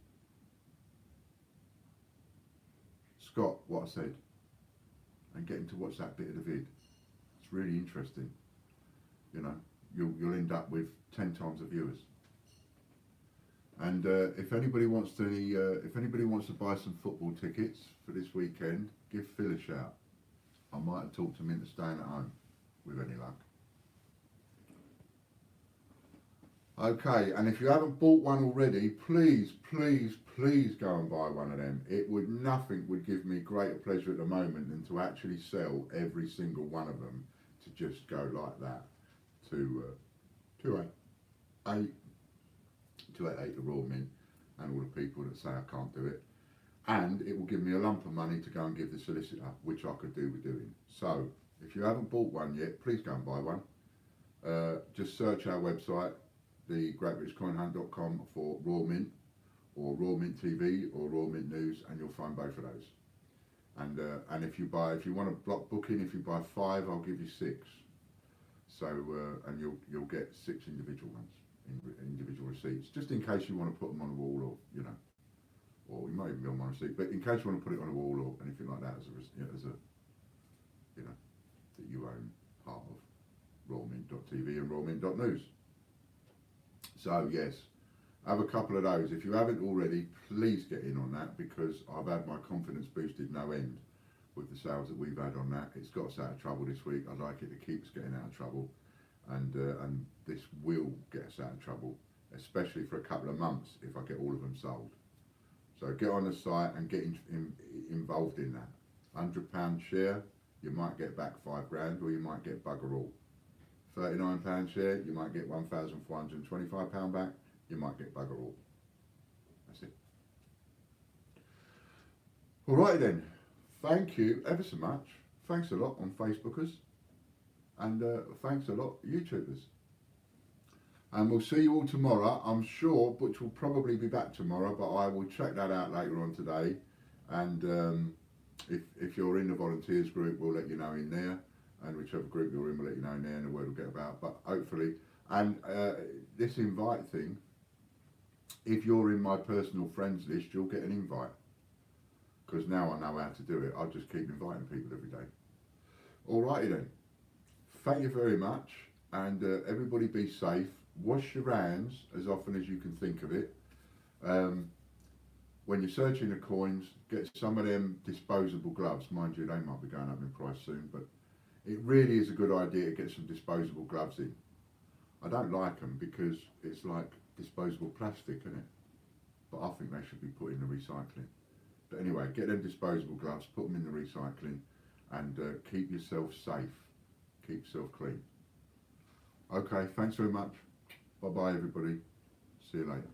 Speaker 1: Scott what I said and get him to watch that bit of the vid. It's really interesting. You know, you'll end up with 10 times the viewers. And if anybody wants to buy some football tickets for this weekend, give Phil a shout. I might have talked him into staying at home with any luck. Okay, and if you haven't bought one already, please, please, please go and buy one of them. Nothing would give me greater pleasure at the moment than to actually sell every single one of them, to just go like that to 288 the Royal Mint, and all the people that say I can't do it. And it will give me a lump of money to go and give the solicitor, which I could do with doing. So, if you haven't bought one yet, please go and buy one. Just search our website, the greatrishcoinhunt.com, for Royal Mint, or Royal Mint TV, or Royal Mint News, and you'll find both of those. And if you want a block booking, if you buy 5, I'll give you 6. So and you'll get 6 individual ones, individual receipts, just in case you want to put them on a wall, or you know, or you might even be on one receipt, but in case you want to put it on a wall or anything like that, as a you know, that you own part of royalmint.tv and royalmint.news. So yes, have a couple of those. If you haven't already, please get in on that, because I've had my confidence boosted no end with the sales that we've had on that. It's got us out of trouble this week. I'd like it to keep us getting out of trouble, and this will get us out of trouble, especially for a couple of months if I get all of them sold. So get on the site and get involved in that. £100 share, you might get back £5 or you might get bugger all. £39 share, you might get £1,425 back, you might get bugger all. That's it. Alright then, thank you ever so much. Thanks a lot on Facebookers, and thanks a lot YouTubers. And we'll see you all tomorrow. I'm sure Butch will probably be back tomorrow, but I will check that out later on today. And if you're in the volunteers group, we'll let you know in there. And whichever group you're in, we'll let you know in there, and the word will get about. But hopefully, and this invite thing, if you're in my personal friends list, you'll get an invite. Because now I know how to do it. I'll just keep inviting people every day. Alrighty then. Thank you very much. and everybody be safe. Wash your hands as often as you can think of it. When you're searching the coins, get some of them disposable gloves. Mind you, they might be going up in price soon, but it really is a good idea to get some disposable gloves in. I don't like them because it's like disposable plastic, isn't it? But I think they should be put in the recycling. But anyway, get them disposable gloves, put them in the recycling, and keep yourself safe. Keep yourself clean. Okay, thanks very much. Bye bye everybody. See you later.